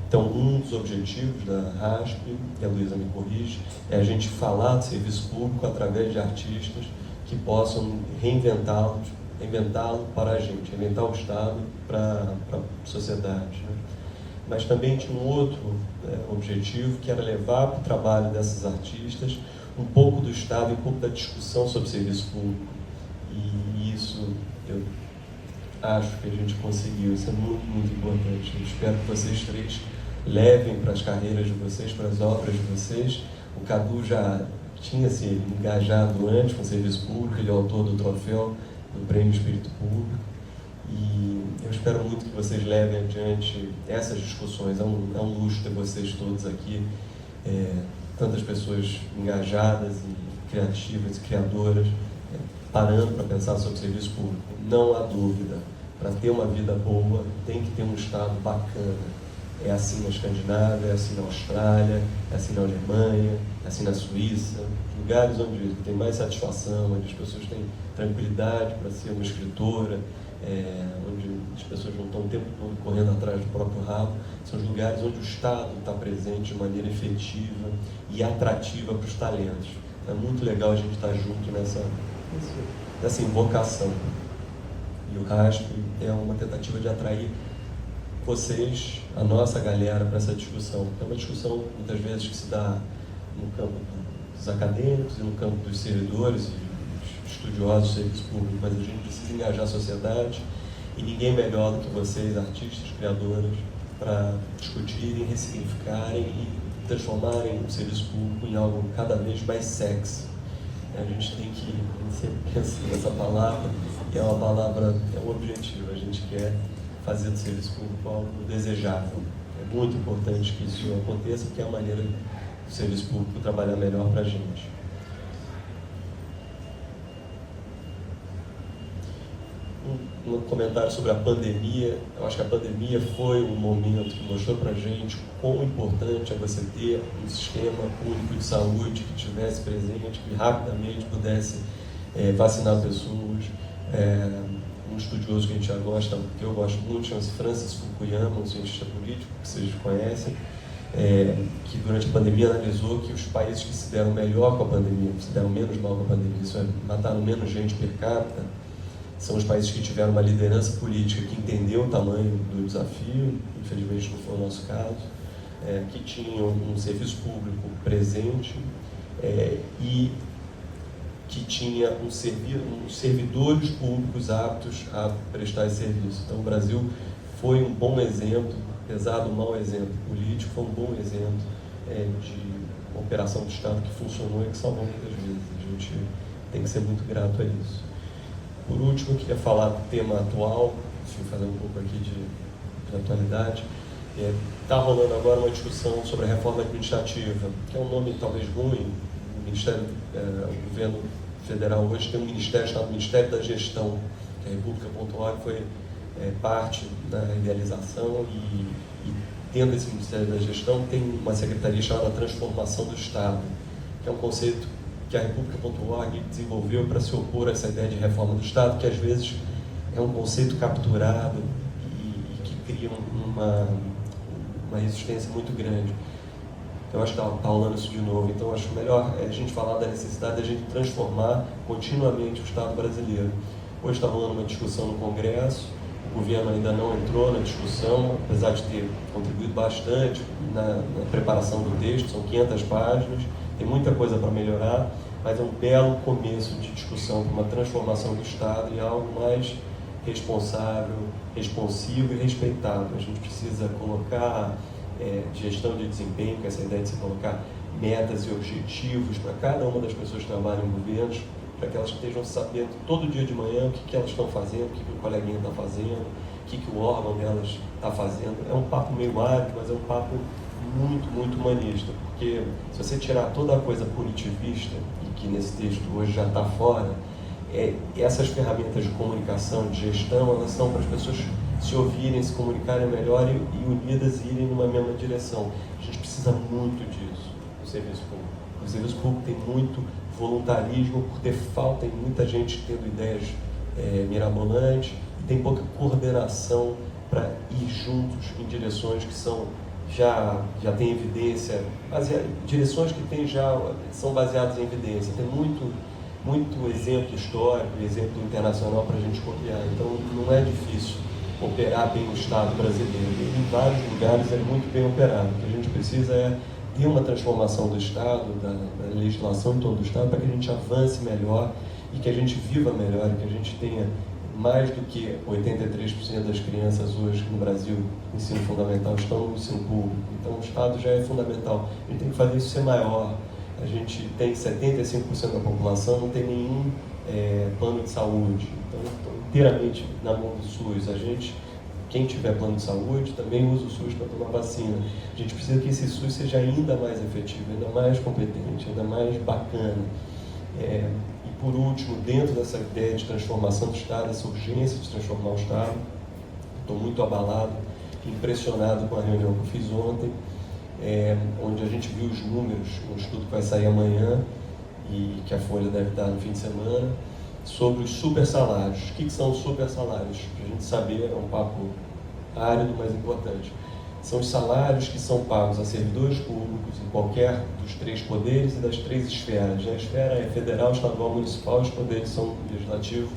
Então, um dos objetivos da RASP, que a Luísa me corrige, é a gente falar do serviço público através de artistas que possam reinventá-lo para a gente, reinventar o Estado para a sociedade, né? Mas também tinha um outro objetivo, que era levar para o trabalho dessas artistas um pouco do Estado e um pouco da discussão sobre serviço público. E isso eu acho que a gente conseguiu, isso é muito, muito importante. Eu espero que vocês 3 levem para as carreiras de vocês, para as obras de vocês. O Cadu já tinha se engajado antes com o serviço público, ele é autor do troféu do Prêmio Espírito Público. E eu espero muito que vocês levem adiante essas discussões. É um luxo ter vocês todos aqui, tantas pessoas engajadas e criativas e criadoras, parando para pensar sobre o serviço público. Não há dúvida, para ter uma vida boa, tem que ter um Estado bacana. É assim na Escandinávia, é assim na Austrália, é assim na Alemanha, é assim na Suíça, lugares onde tem mais satisfação, onde as pessoas têm tranquilidade para ser uma escritora, onde as pessoas não estão o tempo todo correndo atrás do próprio rabo. São os lugares onde o Estado está presente de maneira efetiva e atrativa para os talentos. É muito legal a gente estar junto nessa invocação. E o RASP é uma tentativa de atrair vocês, a nossa galera, para essa discussão. É uma discussão, muitas vezes, que se dá no campo dos acadêmicos e no campo dos servidores e dos estudiosos do serviço público, mas a gente precisa engajar a sociedade e ninguém melhor do que vocês, artistas, criadoras, para discutirem, ressignificarem e transformarem o serviço público em algo cada vez mais sexy. A gente tem que sempre pensar nessa palavra, e é uma palavra, é um objetivo. A gente quer fazer do serviço público algo desejável. É muito importante que isso aconteça, porque é a maneira do serviço público trabalhar melhor para a gente. Um comentário sobre a pandemia. Eu acho que a pandemia foi um momento que mostrou para a gente quão importante é você ter um sistema único de saúde que estivesse presente, que rapidamente pudesse vacinar pessoas. Um estudioso que a gente já gosta, que eu gosto muito, chama-se Francis Fukuyama, um cientista político que vocês conhecem, que durante a pandemia analisou que os países que se deram melhor com a pandemia, que se deram menos mal com a pandemia, isso é, mataram menos gente per capita, são os países que tiveram uma liderança política que entendeu o tamanho do desafio, infelizmente não foi o nosso caso, que tinham um serviço público presente e que tinha servidores públicos aptos a prestar esse serviço. Então o Brasil foi um bom exemplo, apesar do mau exemplo político, foi um bom exemplo de operação do Estado que funcionou e que salvou muitas vezes. A gente tem que ser muito grato a isso. Por último, eu queria falar do tema atual, enfim, fazer um pouco aqui de atualidade. Está rolando agora uma discussão sobre a reforma administrativa, que é um nome talvez ruim. O governo federal hoje tem um ministério chamado Ministério da Gestão, que a República.org foi parte da idealização e dentro desse Ministério da Gestão tem uma secretaria chamada Transformação do Estado, que é um conceito que a República.org desenvolveu para se opor a essa ideia de reforma do Estado, que às vezes é um conceito capturado e que cria uma resistência muito grande. Eu acho que está rolando isso de novo, então acho melhor a gente falar da necessidade de a gente transformar continuamente o Estado brasileiro. Hoje está rolando uma discussão no Congresso, o governo ainda não entrou na discussão, apesar de ter contribuído bastante na preparação do texto, são 500 páginas, tem muita coisa para melhorar, mas é um belo começo de discussão para uma transformação do Estado em algo mais responsável, responsivo e respeitado. A gente precisa colocar gestão de desempenho, que é essa ideia de se colocar metas e objetivos para cada uma das pessoas que trabalham em governos, para que elas estejam sabendo todo dia de manhã o que elas estão fazendo, o que o coleguinha está fazendo, o que o órgão delas está fazendo. É um papo meio árido, mas é um papo muito, muito humanista, porque se você tirar toda a coisa punitivista, e que nesse texto hoje já está fora, essas ferramentas de comunicação, de gestão, elas são para as pessoas se ouvirem, se comunicarem melhor e unidas irem numa mesma direção. A gente precisa muito disso no serviço público. O serviço público tem muito voluntarismo por ter falta em muita gente tendo ideias mirabolantes e tem pouca coordenação para ir juntos em direções que já tem evidência, direções que são baseadas em evidência. Tem muito exemplo histórico e exemplo internacional para a gente copiar. Então não é difícil operar bem o Estado brasileiro. Em vários lugares é muito bem operado. O que a gente precisa é ter uma transformação do Estado, da legislação em torno do Estado, para que a gente avance melhor e que a gente viva melhor, e que a gente tenha mais do que 83% das crianças hoje no Brasil, no ensino fundamental, estão no ensino público. Então o Estado já é fundamental. A gente tem que fazer isso ser maior. A gente tem 75% da população, não tem nenhum plano de saúde. Então, inteiramente na mão do SUS. Quem tiver plano de saúde, também usa o SUS para tomar vacina. A gente precisa que esse SUS seja ainda mais efetivo, ainda mais competente, ainda mais bacana. E por último, dentro dessa ideia de transformação do Estado, essa urgência de transformar o Estado, estou muito abalado, impressionado com a reunião que eu fiz ontem, onde a gente viu os números, um estudo que vai sair amanhã e que a Folha deve dar no fim de semana, sobre os supersalários. O que são os supersalários? Para a gente saber, é um papo árido, mas importante. São os salários que são pagos a servidores públicos em qualquer dos 3 poderes e das 3 esferas. A esfera é federal, estadual, municipal, os poderes são legislativo,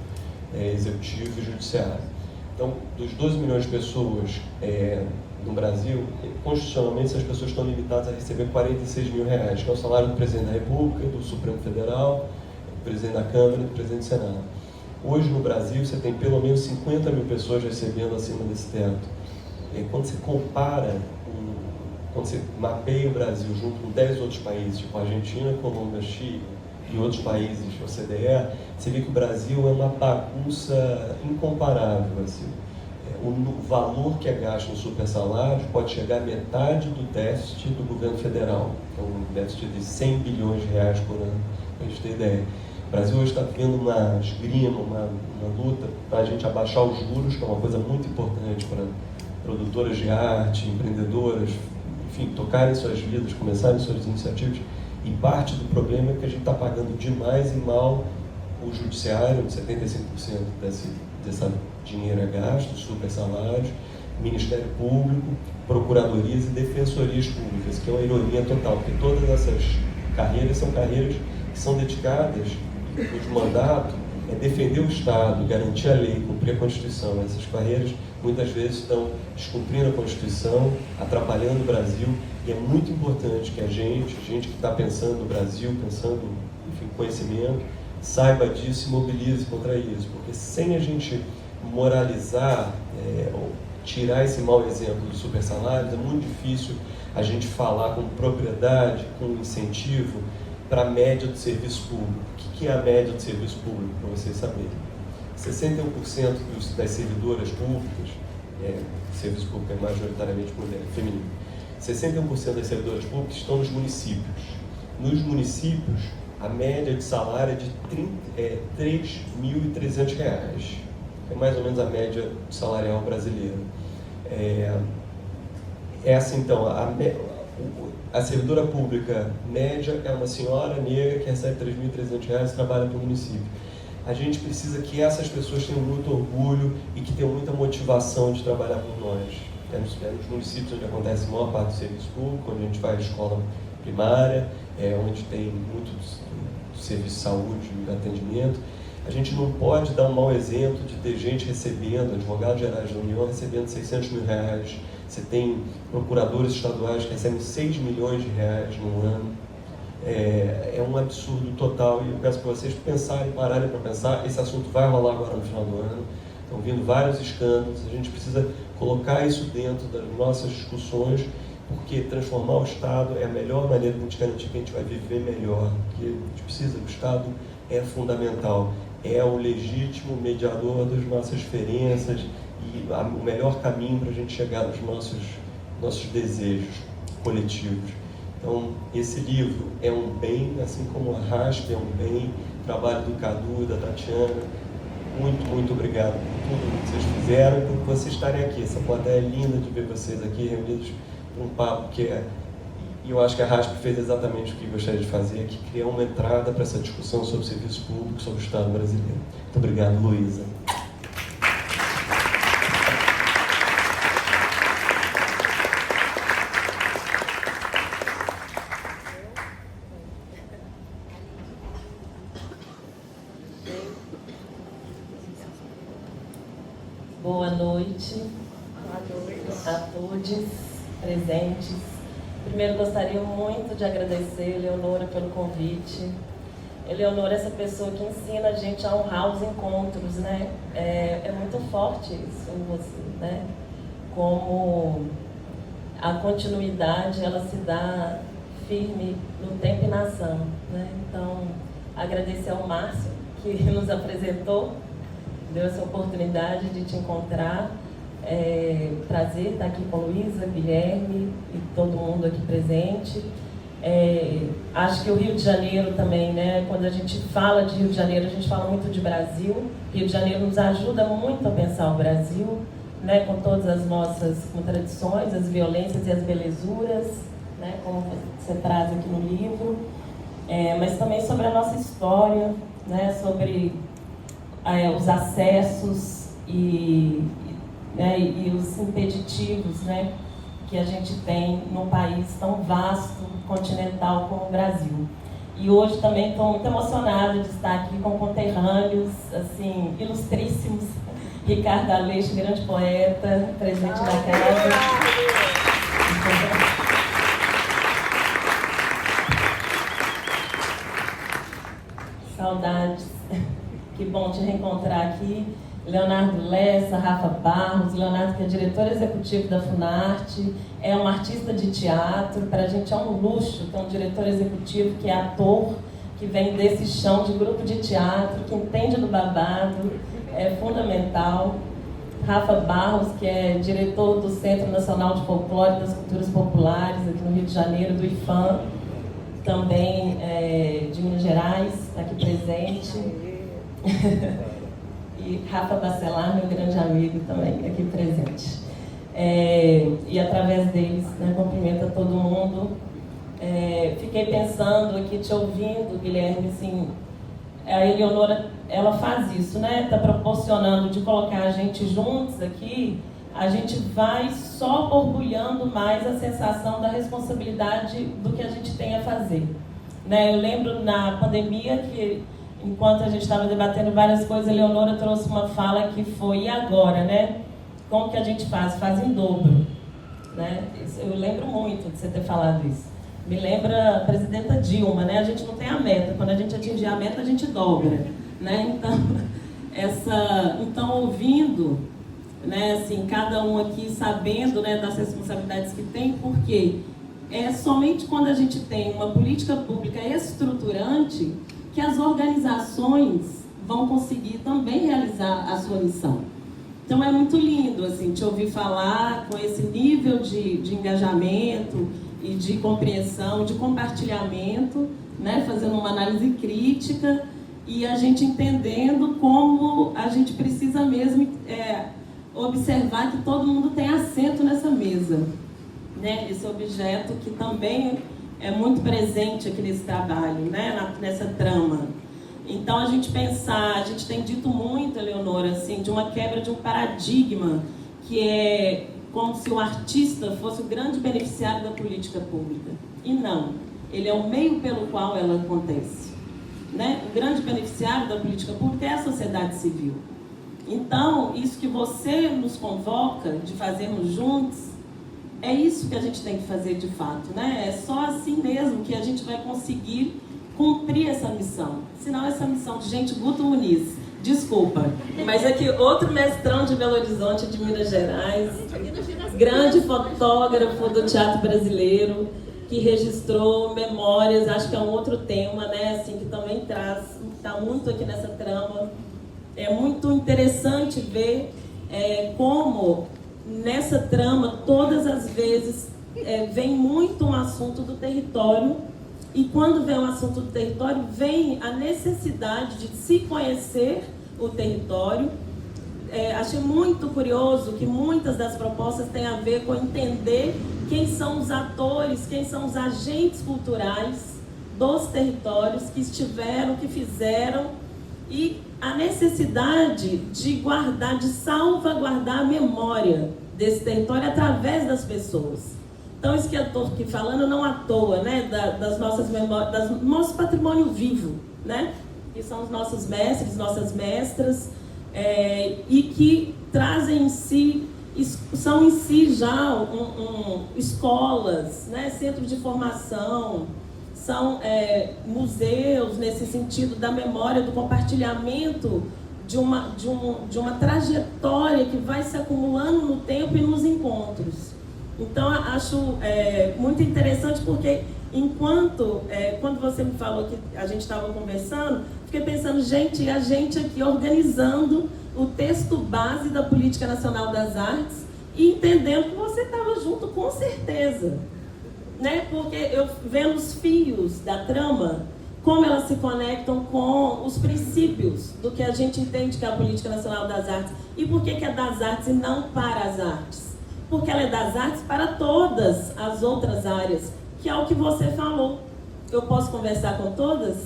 executivo e judiciário. Então, dos 12 milhões de pessoas no Brasil, constitucionalmente, essas pessoas estão limitadas a receber R$46 mil, que é o salário do presidente da República, do Supremo Federal, do presidente da Câmara e do presidente do Senado. Hoje, no Brasil, você tem pelo menos 50 mil pessoas recebendo acima desse teto. E quando você compara, quando você mapeia o Brasil junto com 10 outros países, tipo Argentina, Colômbia, Chile e outros países OCDE, você vê que o Brasil é uma bagunça incomparável. Assim. O valor que é gasto no supersalário pode chegar à metade do déficit do governo federal, que é um déficit de 100 bilhões de reais por ano, para a gente ter ideia. O Brasil hoje está vendo uma esgrima, uma luta para a gente abaixar os juros, que é uma coisa muito importante para produtoras de arte, empreendedoras, enfim, tocarem suas vidas, começarem suas iniciativas. E parte do problema é que a gente está pagando demais e mal o judiciário, 75% desse dinheiro é gasto, super salários, Ministério Público, procuradorias e defensorias públicas, que é uma ironia total, porque todas essas carreiras são carreiras que são dedicadas, cujo mandato é defender o Estado, garantir a lei, cumprir a Constituição. Essas carreiras muitas vezes estão descumprindo a Constituição, atrapalhando o Brasil, e é muito importante que a gente que está pensando no Brasil, pensando em conhecimento, saiba disso e mobilize contra isso, porque sem a gente moralizar ou tirar esse mau exemplo dos supersalários, é muito difícil a gente falar com propriedade, com incentivo para a média do serviço público. O que é a média do serviço público, para vocês saberem? 61% das servidoras públicas, serviço público é majoritariamente mulher, feminino, 61% das servidoras públicas estão nos municípios. Nos municípios, a média de salário é de R$3.300. É mais ou menos a média salarial brasileira. Essa, então, a servidora pública média é uma senhora negra que recebe R$3.300 e trabalha para o município. A gente precisa que essas pessoas tenham muito orgulho e que tenham muita motivação de trabalhar com nós. É nos municípios onde acontece a maior parte do serviço público, onde a gente vai à escola primária, onde tem muito do serviço de saúde e atendimento. A gente não pode dar um mau exemplo de ter gente recebendo, advogados gerais da União recebendo R$600 mil. Você tem procuradores estaduais que recebem R$6 milhões no ano. É um absurdo total, e eu peço para vocês pensarem, pararem para pensar. Esse assunto vai rolar agora no final do ano, estão vindo vários escândalos, a gente precisa colocar isso dentro das nossas discussões, porque transformar o Estado é a melhor maneira de a gente garantir que a gente vai viver melhor, porque a gente precisa, o Estado é fundamental, é o legítimo mediador das nossas diferenças e o melhor caminho para a gente chegar nos nossos desejos coletivos. Então, esse livro é um bem, assim como a RASP é um bem, o trabalho do Cadu e da Tatiana. Muito, muito obrigado por tudo que vocês fizeram e por vocês estarem aqui. Essa plateia é linda de ver vocês aqui reunidos para um papo e eu acho que a RASP fez exatamente o que gostaria de fazer, que criar uma entrada para essa discussão sobre o serviço público, sobre o Estado brasileiro. Muito obrigado, Luísa. Boa noite a todos presentes. Primeiro, gostaria muito de agradecer a Eleonora pelo convite. Eleonora é essa pessoa que ensina a gente a honrar os encontros, né? É muito forte isso em você, né? Como a continuidade, ela se dá firme no tempo e na ação, né? Então, agradecer ao Márcio, que nos apresentou, deu essa oportunidade de te encontrar. Prazer estar aqui com a Luísa, Guilherme e todo mundo aqui presente. Acho que o Rio de Janeiro também, né? Quando a gente fala de Rio de Janeiro, a gente fala muito de Brasil. Rio de Janeiro nos ajuda muito a pensar o Brasil, né? Com todas as nossas contradições, as violências e as belezuras, né? Como você traz aqui no livro. Mas também sobre a nossa história, né? Sobre os acessos e os impeditivos, né, que a gente tem num país tão vasto, continental como o Brasil. E hoje também estou muito emocionada de estar aqui com conterrâneos, assim, ilustríssimos. Ricardo Aleixo, grande poeta, presente na casa. Saudades. Que bom te reencontrar aqui. Leonardo Lessa, Rafa Barros. Leonardo, que é diretor executivo da Funarte, é um artista de teatro. Para a gente é um luxo ter um diretor executivo que é ator, que vem desse chão de grupo de teatro, que entende do babado, é fundamental. Rafa Barros, que é diretor do Centro Nacional de Folclore e das Culturas Populares, aqui no Rio de Janeiro, do IFAM, também de Minas Gerais, está aqui presente. E Rafa Bacelar, meu grande amigo, também aqui presente. E através deles, né, cumprimento a todo mundo. Fiquei pensando aqui, te ouvindo, Guilherme, assim, a Eleonora, ela faz isso, né? Está proporcionando de colocar a gente juntos aqui, a gente vai só borbulhando mais a sensação da responsabilidade do que a gente tem a fazer. Né? Eu lembro na pandemia que, enquanto a gente estava debatendo várias coisas, a Eleonora trouxe uma fala que foi: e agora, né? Como que a gente faz? Faz em dobro. Né? Eu lembro muito de você ter falado isso. Me lembra a presidenta Dilma, né? A gente não tem a meta. Quando a gente atingir a meta, a gente dobra. Né? Então, ouvindo, né, assim, cada um aqui sabendo, né, das responsabilidades que tem, porque é somente quando a gente tem uma política pública estruturante que as organizações vão conseguir também realizar a sua missão. Então é muito lindo assim, te ouvir falar com esse nível de engajamento e de compreensão, de compartilhamento, né, fazendo uma análise crítica e a gente entendendo como a gente precisa mesmo observar que todo mundo tem assento nessa mesa, né? Esse objeto que também é muito presente aqui nesse trabalho, né? Nessa trama. Então a gente tem dito muito, Eleonora, assim, de uma quebra de um paradigma que é como se o artista fosse o grande beneficiário da política pública. E não, ele é o meio pelo qual ela acontece. Né? O grande beneficiário da política pública é a sociedade civil. Então, isso que você nos convoca de fazermos juntos, é isso que a gente tem que fazer de fato, né? É só assim mesmo que a gente vai conseguir cumprir essa missão. Senão essa missão de gente, Guto Muniz, desculpa, mas aqui outro mestrão de Belo Horizonte, de Minas Gerais, grande fotógrafo do teatro brasileiro, que registrou memórias, acho que é um outro tema, né, assim, que também está muito aqui nessa trama. É muito interessante ver como nessa trama, todas as vezes, vem muito um assunto do território, e quando vem um assunto do território, vem a necessidade de se conhecer o território. Achei muito curioso que muitas das propostas têm a ver com entender quem são os atores, quem são os agentes culturais dos territórios que estiveram, que fizeram, e a necessidade de guardar, de salvaguardar a memória desse território através das pessoas. Então, isso que eu estou aqui falando não à toa, né, das nossas memórias, do nosso patrimônio vivo, né, que são os nossos mestres, nossas mestras, e que trazem em si, são em si já escolas, né, centros de formação, são museus nesse sentido da memória, do compartilhamento de uma trajetória que vai se acumulando no tempo e nos encontros. Então, acho muito interessante porque, quando você me falou que a gente estava conversando, fiquei pensando, gente, a gente aqui organizando o texto base da Política Nacional das Artes e entendendo que você estava junto com certeza. Né? Porque eu vendo os fios da trama, como elas se conectam com os princípios do que a gente entende que é a Política Nacional das Artes. E por que é das artes e não para as artes? Porque ela é das artes para todas as outras áreas, que é o que você falou. Eu posso conversar com todas?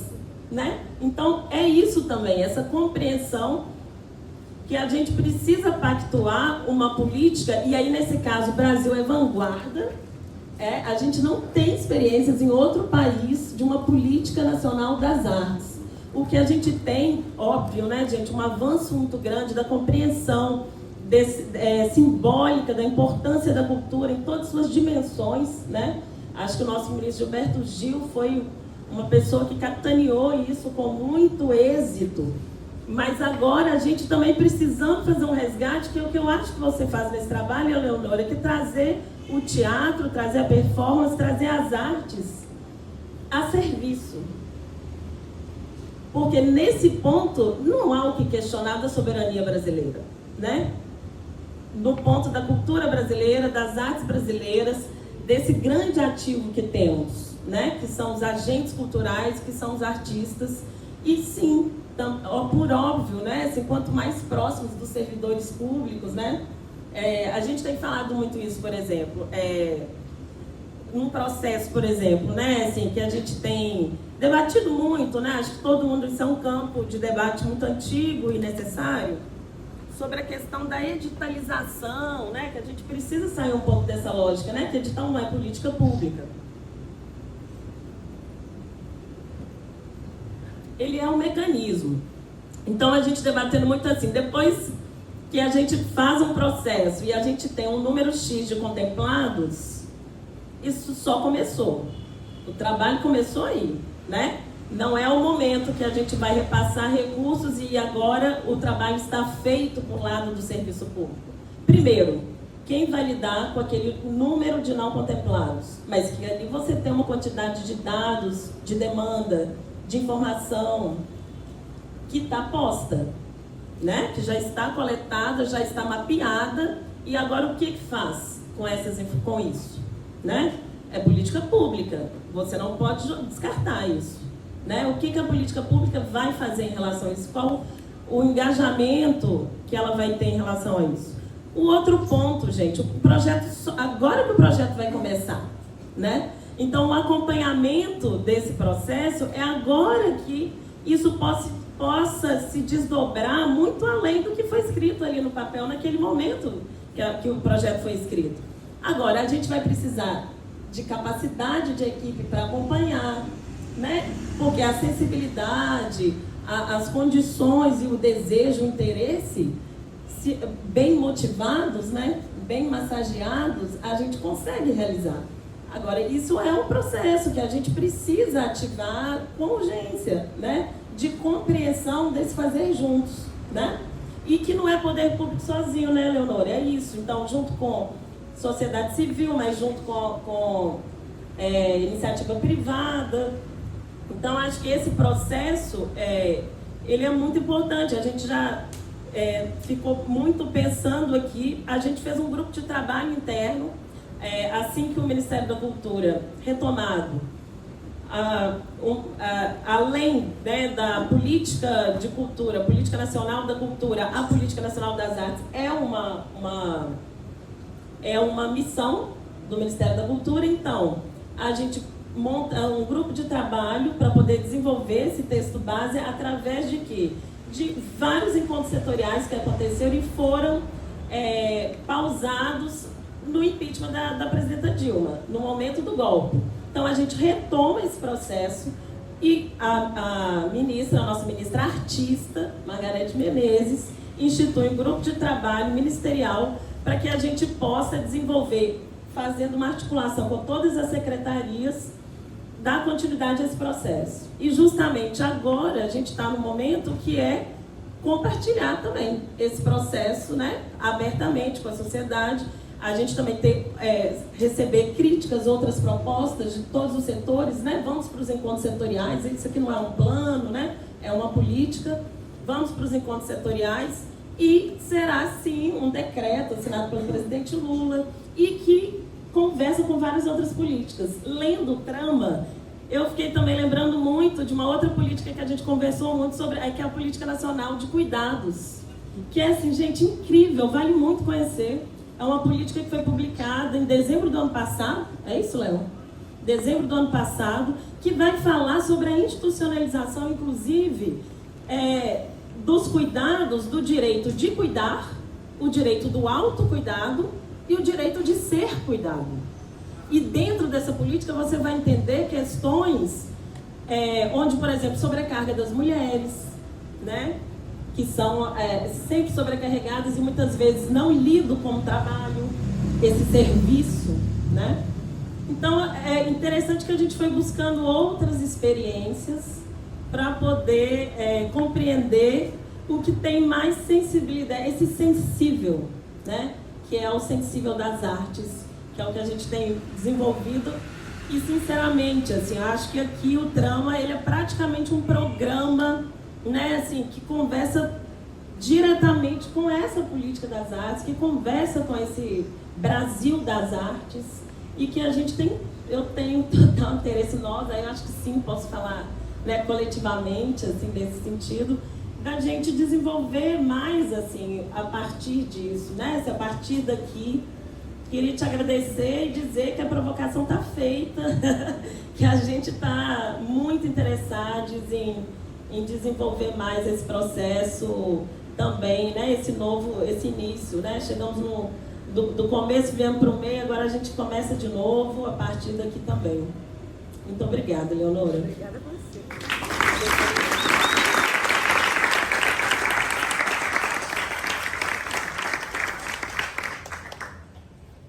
Né? Então, é isso também, essa compreensão que a gente precisa pactuar uma política, e aí, nesse caso, o Brasil é vanguarda, A gente não tem experiências em outro país de uma política nacional das artes. O que a gente tem, óbvio, né, gente, um avanço muito grande da compreensão simbólica da importância da cultura em todas as suas dimensões, né? Acho que o nosso ministro Gilberto Gil foi uma pessoa que capitaneou isso com muito êxito. Mas agora a gente também precisamos fazer um resgate, que é o que eu acho que você faz nesse trabalho, Leonora, que é trazer o teatro, trazer a performance, trazer as artes a serviço. Porque nesse ponto não há o que questionar da soberania brasileira, né? No ponto da cultura brasileira, das artes brasileiras, desse grande ativo que temos, né? Que são os agentes culturais, que são os artistas. E sim, por óbvio, né? Assim, quanto mais próximos dos servidores públicos, né? A gente tem falado muito isso, por exemplo, num processo, por exemplo, né? Assim, que a gente tem debatido muito, né? Acho que todo mundo, isso é um campo de debate muito antigo e necessário, sobre a questão da editalização, né? Que a gente precisa sair um pouco dessa lógica, né? Que edital não é política pública. Ele é um mecanismo. Então, a gente debatendo muito assim, depois que a gente faz um processo e a gente tem um número X de contemplados, isso só começou. O trabalho começou aí, né? Não é o momento que a gente vai repassar recursos e agora o trabalho está feito por lado do serviço público. Primeiro, quem vai lidar com aquele número de não contemplados? Mas que ali você tem uma quantidade de dados, de demanda, de informação que está posta, né? Que já está coletada, já está mapeada, e agora o que faz com isso? Né? É política pública, você não pode descartar isso. Né? O que a política pública vai fazer em relação a isso? Qual o engajamento que ela vai ter em relação a isso? O outro ponto, gente, o projeto, agora que o projeto vai começar, né? Então, o acompanhamento desse processo é agora que isso possa se desdobrar muito além do que foi escrito ali no papel naquele momento que o projeto foi escrito. Agora, a gente vai precisar de capacidade de equipe para acompanhar, né? Porque a sensibilidade, as condições e o desejo, o interesse, bem motivados, né? Bem massageados, a gente consegue realizar. Agora, isso é um processo que a gente precisa ativar com urgência, né? De compreensão desse fazer juntos, né? E que não é poder público sozinho, né, Leonora? É isso. Então, junto com sociedade civil, mas junto com iniciativa privada. Então, acho que esse processo, ele é muito importante. A gente já ficou muito pensando aqui, a gente fez um grupo de trabalho interno, assim que o Ministério da Cultura, retomado, além, né, da política de cultura, a política nacional da cultura, a política nacional das artes, é uma missão do Ministério da Cultura. Então, a gente monta um grupo de trabalho para poder desenvolver esse texto base através de quê? De vários encontros setoriais que aconteceram e foram pausados no impeachment da presidenta Dilma, no momento do golpe. Então, a gente retoma esse processo e a nossa ministra artista, Margarete Menezes, institui um grupo de trabalho ministerial para que a gente possa desenvolver, fazendo uma articulação com todas as secretarias, dar continuidade a esse processo. E justamente agora a gente está no momento que é compartilhar também esse processo, né, abertamente com a sociedade. A gente também receber críticas, outras propostas de todos os setores, né? Vamos para os encontros setoriais, isso aqui não é um plano, né? É uma política. Vamos para os encontros setoriais e será, sim, um decreto assinado pelo presidente Lula e que conversa com várias outras políticas. Lendo o trama, eu fiquei também lembrando muito de uma outra política que a gente conversou muito sobre, que é a Política Nacional de Cuidados, que é, assim, gente, incrível, vale muito conhecer. É uma política que foi publicada em dezembro do ano passado, é isso, Léo? Dezembro do ano passado, que vai falar sobre a institucionalização, inclusive, dos cuidados, do direito de cuidar, o direito do autocuidado e o direito de ser cuidado. E dentro dessa política você vai entender questões onde, por exemplo, sobrecarga das mulheres, né? Que são sempre sobrecarregadas e muitas vezes não lidam com o trabalho, esse serviço, né? Então é interessante que a gente foi buscando outras experiências para poder compreender o que tem mais sensibilidade, esse sensível, né? Que é o sensível das artes, que é o que a gente tem desenvolvido. E sinceramente, assim, eu acho que aqui o Trama, ele é praticamente um programa, né, assim, que conversa diretamente com essa política das artes, que conversa com esse Brasil das artes, e que a gente tem, eu tenho total interesse, nós, aí eu acho que sim, posso falar, né, coletivamente, assim, nesse sentido, da gente desenvolver mais, assim, a partir disso, né, a partir daqui. Queria te agradecer e dizer que a provocação está feita, que a gente está muito interessados em desenvolver mais esse processo também, né? Esse início, né? Chegamos do começo, viemos para o meio, agora a gente começa de novo a partir daqui também. Muito obrigada, Leonora. Obrigada a você.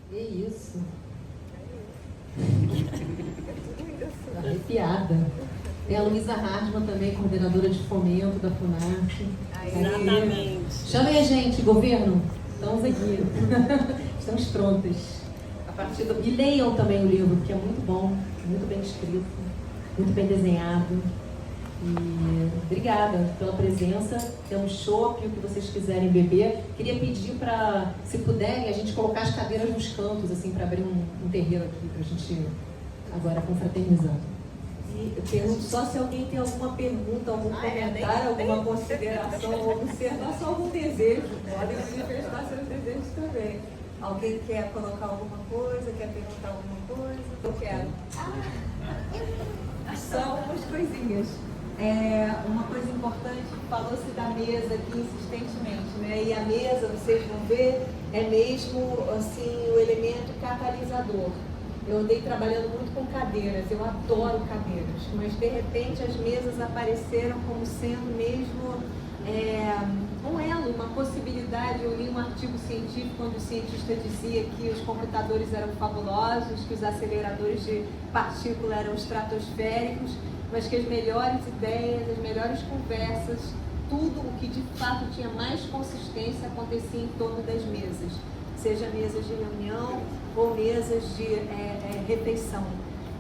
Que isso? Arrepiada. Tem a Luísa Hardman também, coordenadora de fomento da FUNARTE. Exatamente. Chamem a gente, governo. Estamos aqui. Estamos prontas. E leiam também o livro, porque é muito bom, muito bem escrito, muito bem desenhado. E obrigada pela presença. Temos chopp, o que vocês quiserem beber. Queria pedir para, se puderem, a gente colocar as cadeiras nos cantos, assim, para abrir um terreiro aqui, para a gente agora confraternizar. E eu pergunto só se alguém tem alguma pergunta, algum comentário, alguma consideração, alguma observação, algum desejo. Podem manifestar seus desejos também. Alguém quer colocar alguma coisa, quer perguntar alguma coisa? Eu quero. Só algumas coisinhas. Uma coisa importante, falou-se da mesa aqui insistentemente, né? E a mesa, vocês vão ver, é mesmo assim, o elemento catalisador. Eu andei trabalhando muito com cadeiras, eu adoro cadeiras, mas de repente as mesas apareceram como sendo mesmo um elo, uma possibilidade. Eu li um artigo científico onde o cientista dizia que os computadores eram fabulosos, que os aceleradores de partícula eram estratosféricos, mas que as melhores ideias, as melhores conversas, tudo o que de fato tinha mais consistência acontecia em torno das mesas, seja mesas de reunião ou mesas de refeição.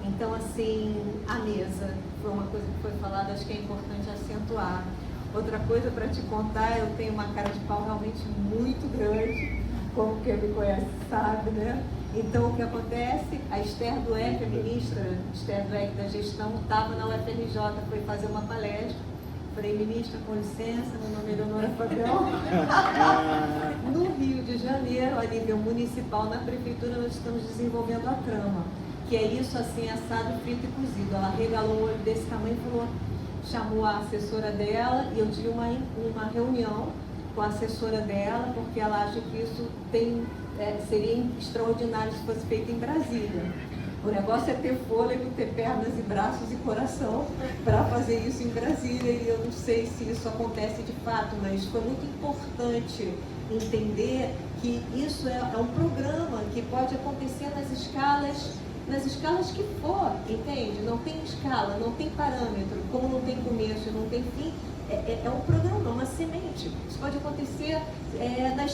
Então, assim, a mesa foi uma coisa que foi falada, acho que é importante acentuar. Outra coisa para te contar, eu tenho uma cara de pau realmente muito grande, como quem me conhece sabe, né? Então, o que acontece? A Esther Dweck, a ministra Esther Dweck da gestão, estava na UFRJ, foi fazer uma palestra. Falei, ministra, com licença, meu nome é Leonora Fabião. No Rio de Janeiro, a nível municipal, na prefeitura, nós estamos desenvolvendo a Trama, que é isso assim, assado, frito e cozido. Ela regalou um olho desse tamanho e falou, chamou a assessora dela, e eu tive uma reunião com a assessora dela, porque ela acha que isso seria extraordinário se fosse feito em Brasília. O negócio é ter fôlego, ter pernas e braços e coração para fazer isso em Brasília, e eu não sei se isso acontece de fato, mas foi muito importante entender que isso é um programa que pode acontecer nas escalas que for, entende? Não tem escala, não tem parâmetro, como não tem começo, não tem fim. É um programa, uma semente. Isso pode acontecer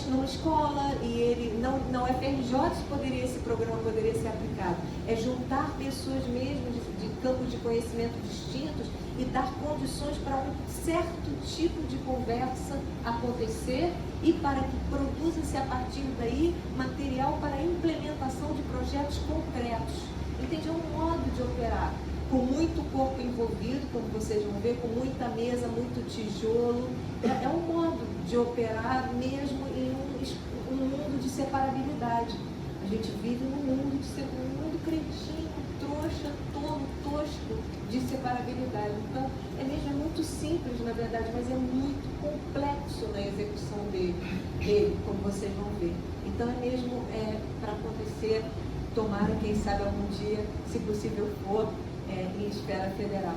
numa escola, e ele não é FRJ, esse programa poderia ser aplicado. É juntar pessoas mesmo de campos de conhecimento distintos e dar condições para um certo tipo de conversa acontecer, e para que produza-se a partir daí material para a implementação de projetos concretos. Entende? É um modo de operar, com muito corpo envolvido, como vocês vão ver, com muita mesa, muito tijolo. É um modo de operar mesmo em um mundo de separabilidade. A gente vive num mundo cretinho, trouxa, tolo, tosco de separabilidade. Então, é muito simples, na verdade, mas é muito complexo na execução dele, como vocês vão ver. Então, é mesmo para acontecer tomara, quem sabe, algum dia, se possível for, em esfera federal.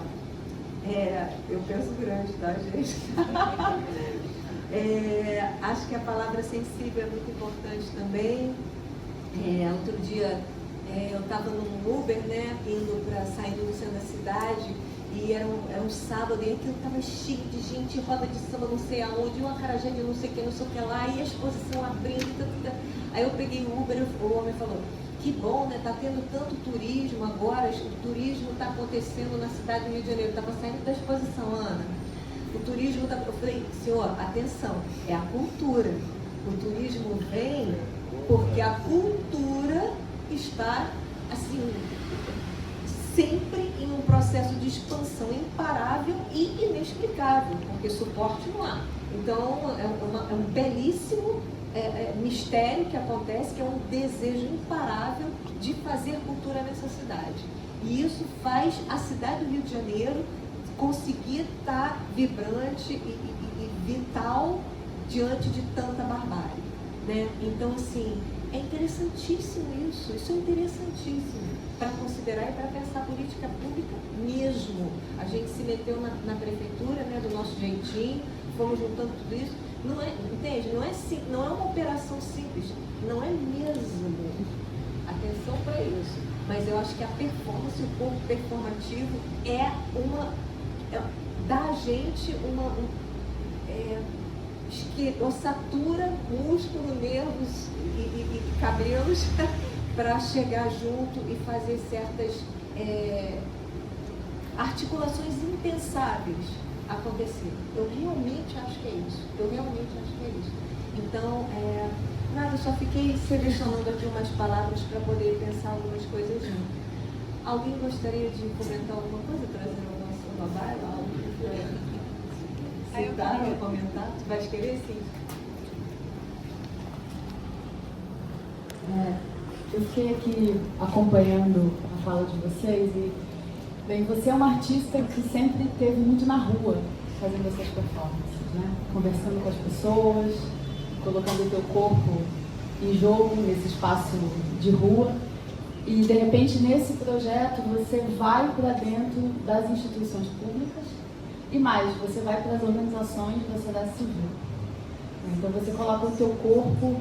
Eu penso grande, tá, gente? Acho que a palavra sensível é muito importante também. Outro dia eu estava num Uber, né, saindo do centro da cidade, e era um sábado, e aquilo estava cheio de gente, roda de samba não sei aonde, uma acarajé de não sei o que lá, e a exposição abrindo. Aí eu peguei o Uber, o homem falou: que bom, né? Tá tendo tanto turismo agora, o turismo está acontecendo na cidade do Rio de Janeiro. Estava saindo da exposição, Ana. O turismo tá... Eu falei: senhor, atenção, é a cultura. O turismo vem porque a cultura está, assim, sempre em um processo de expansão imparável e inexplicável, porque suporte não há. Então, é um belíssimo mistério que acontece, que é um desejo imparável de fazer cultura nessa cidade. E isso faz a cidade do Rio de Janeiro conseguir estar vibrante e vital diante de tanta barbárie, né? Então, assim, é interessantíssimo isso é interessantíssimo para considerar e para pensar política pública mesmo. A gente se meteu na prefeitura, né, do nosso jeitinho, fomos juntando tudo isso. Não é, entende? Não é uma operação simples, não é mesmo. Atenção para isso. Mas eu acho que a performance, o corpo performativo dá a gente ossatura, músculo, nervos e cabelos para chegar junto e fazer certas articulações impensáveis acontecer. Eu realmente acho que é isso. Então, eu só fiquei selecionando aqui umas palavras para poder pensar algumas coisas junto. Alguém gostaria de comentar alguma coisa, trazer o nosso trabalho, algo que citar ou comentar? Tu vai escrever, sim? Eu fiquei aqui acompanhando a fala de vocês e, bem, você é uma artista que sempre esteve muito na rua fazendo essas performances, né? Conversando com as pessoas, colocando o teu corpo em jogo nesse espaço de rua. E, de repente, nesse projeto, você vai para dentro das instituições públicas e mais, você vai para as organizações da sociedade civil. Então, você coloca o teu corpo,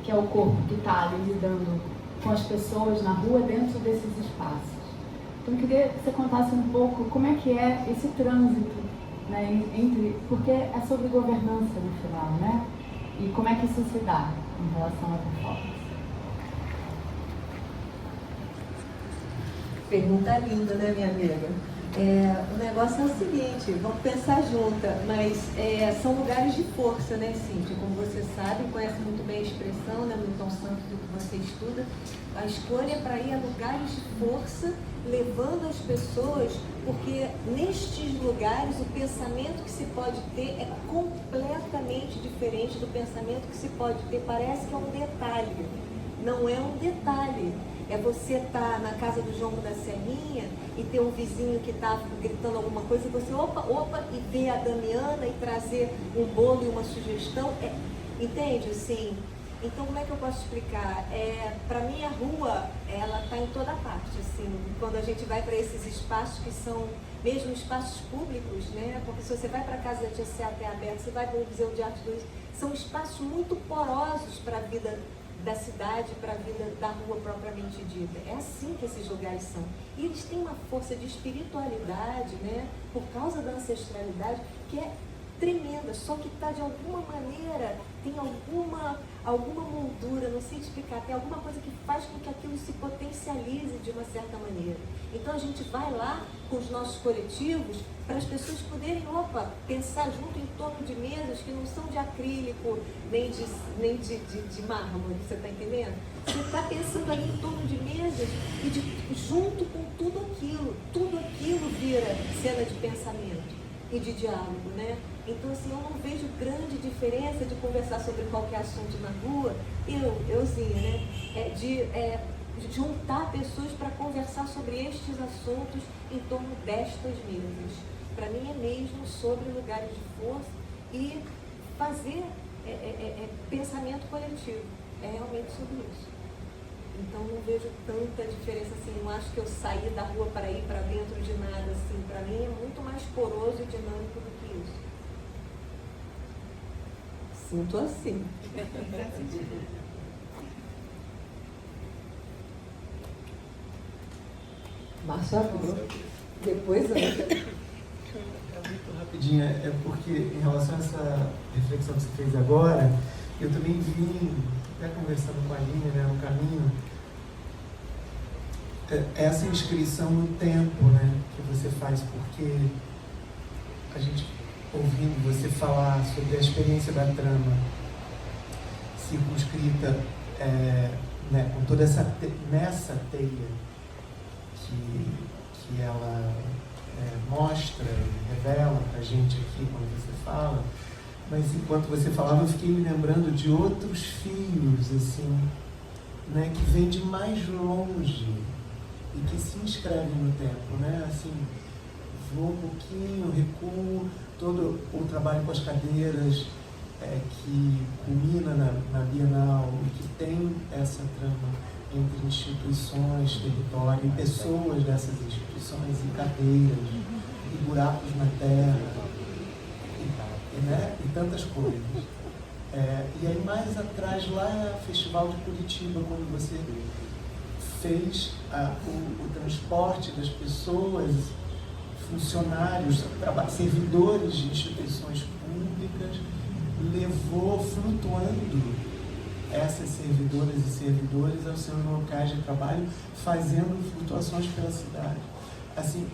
que é o corpo que está ali lidando com as pessoas na rua, dentro desses espaços. Então, eu queria que você contasse um pouco como é que é esse trânsito, né, porque é sobre governança no final, né? E como é que isso se dá em relação à performance? Pergunta linda, né, minha amiga? O negócio é o seguinte, vamos pensar junta, mas são lugares de força, né, Cíntia? Como você sabe, conhece muito bem a expressão, né, Milton Santos, do que você estuda. A escolha é para ir a lugares de força, levando as pessoas, porque nestes lugares o pensamento que se pode ter é completamente diferente do pensamento que se pode ter. Parece que é um detalhe, não é um detalhe. É você estar na casa do João da Serrinha e ter um vizinho que está gritando alguma coisa e você opa, e ver a Damiana e trazer um bolo e uma sugestão. Entende, assim? Então, como é que eu posso explicar? Para mim, a rua, ela está em toda parte, assim. Quando a gente vai para esses espaços que são mesmo espaços públicos, né? Porque se você vai para a Casa da Tia Seata aberta, você vai para o Museu de Arte do Rio, são espaços muito porosos para a vida da cidade, para a vida da rua propriamente dita. É assim que esses lugares são. E eles têm uma força de espiritualidade, né? Por causa da ancestralidade, que é tremenda, só que está de alguma maneira, tem alguma moldura, não sei explicar, tem alguma coisa que faz com que aquilo se potencialize de uma certa maneira. Então a gente vai lá com os nossos coletivos para as pessoas poderem, pensar junto em torno de mesas que não são de acrílico, nem de mármore, você está entendendo? Você está pensando ali em torno de mesas e junto com tudo aquilo vira cena de pensamento e de diálogo, né? Então, assim, eu não vejo grande diferença de conversar sobre qualquer assunto na rua, euzinha, né? De juntar pessoas para conversar sobre estes assuntos em torno destas mesas. Para mim é mesmo sobre lugares de força e fazer pensamento coletivo. É realmente sobre isso. Então não vejo tanta diferença assim, não acho que eu saí da rua para ir para dentro de nada assim. Para mim é muito mais poroso e dinâmico do que isso. Sinto assim. Márcio abriu. Depois eu. Muito rapidinho, é porque em relação a essa reflexão que você fez agora, eu também vim, até conversando com a Aline, né, no caminho, essa inscrição no tempo, né, que você faz, porque a gente, ouvindo você falar sobre a experiência da trama circunscrita, né, com toda nessa teia que ela mostra e revela para a gente aqui quando você fala, mas enquanto você falava eu fiquei me lembrando de outros fios, assim, né, que vêm de mais longe e que se inscrevem no tempo, né, assim, vou um pouquinho, recuo, todo o trabalho com as cadeiras que culmina na Bienal e que tem essa trama entre instituições, território e pessoas dessas instituições, e cadeiras, e buracos na terra, né? E tantas coisas. E aí mais atrás, lá no Festival de Curitiba, quando você fez o transporte das pessoas, funcionários, servidores de instituições públicas, levou flutuando essas servidoras e servidores aos seus locais de trabalho, fazendo flutuações pela cidade. Assim,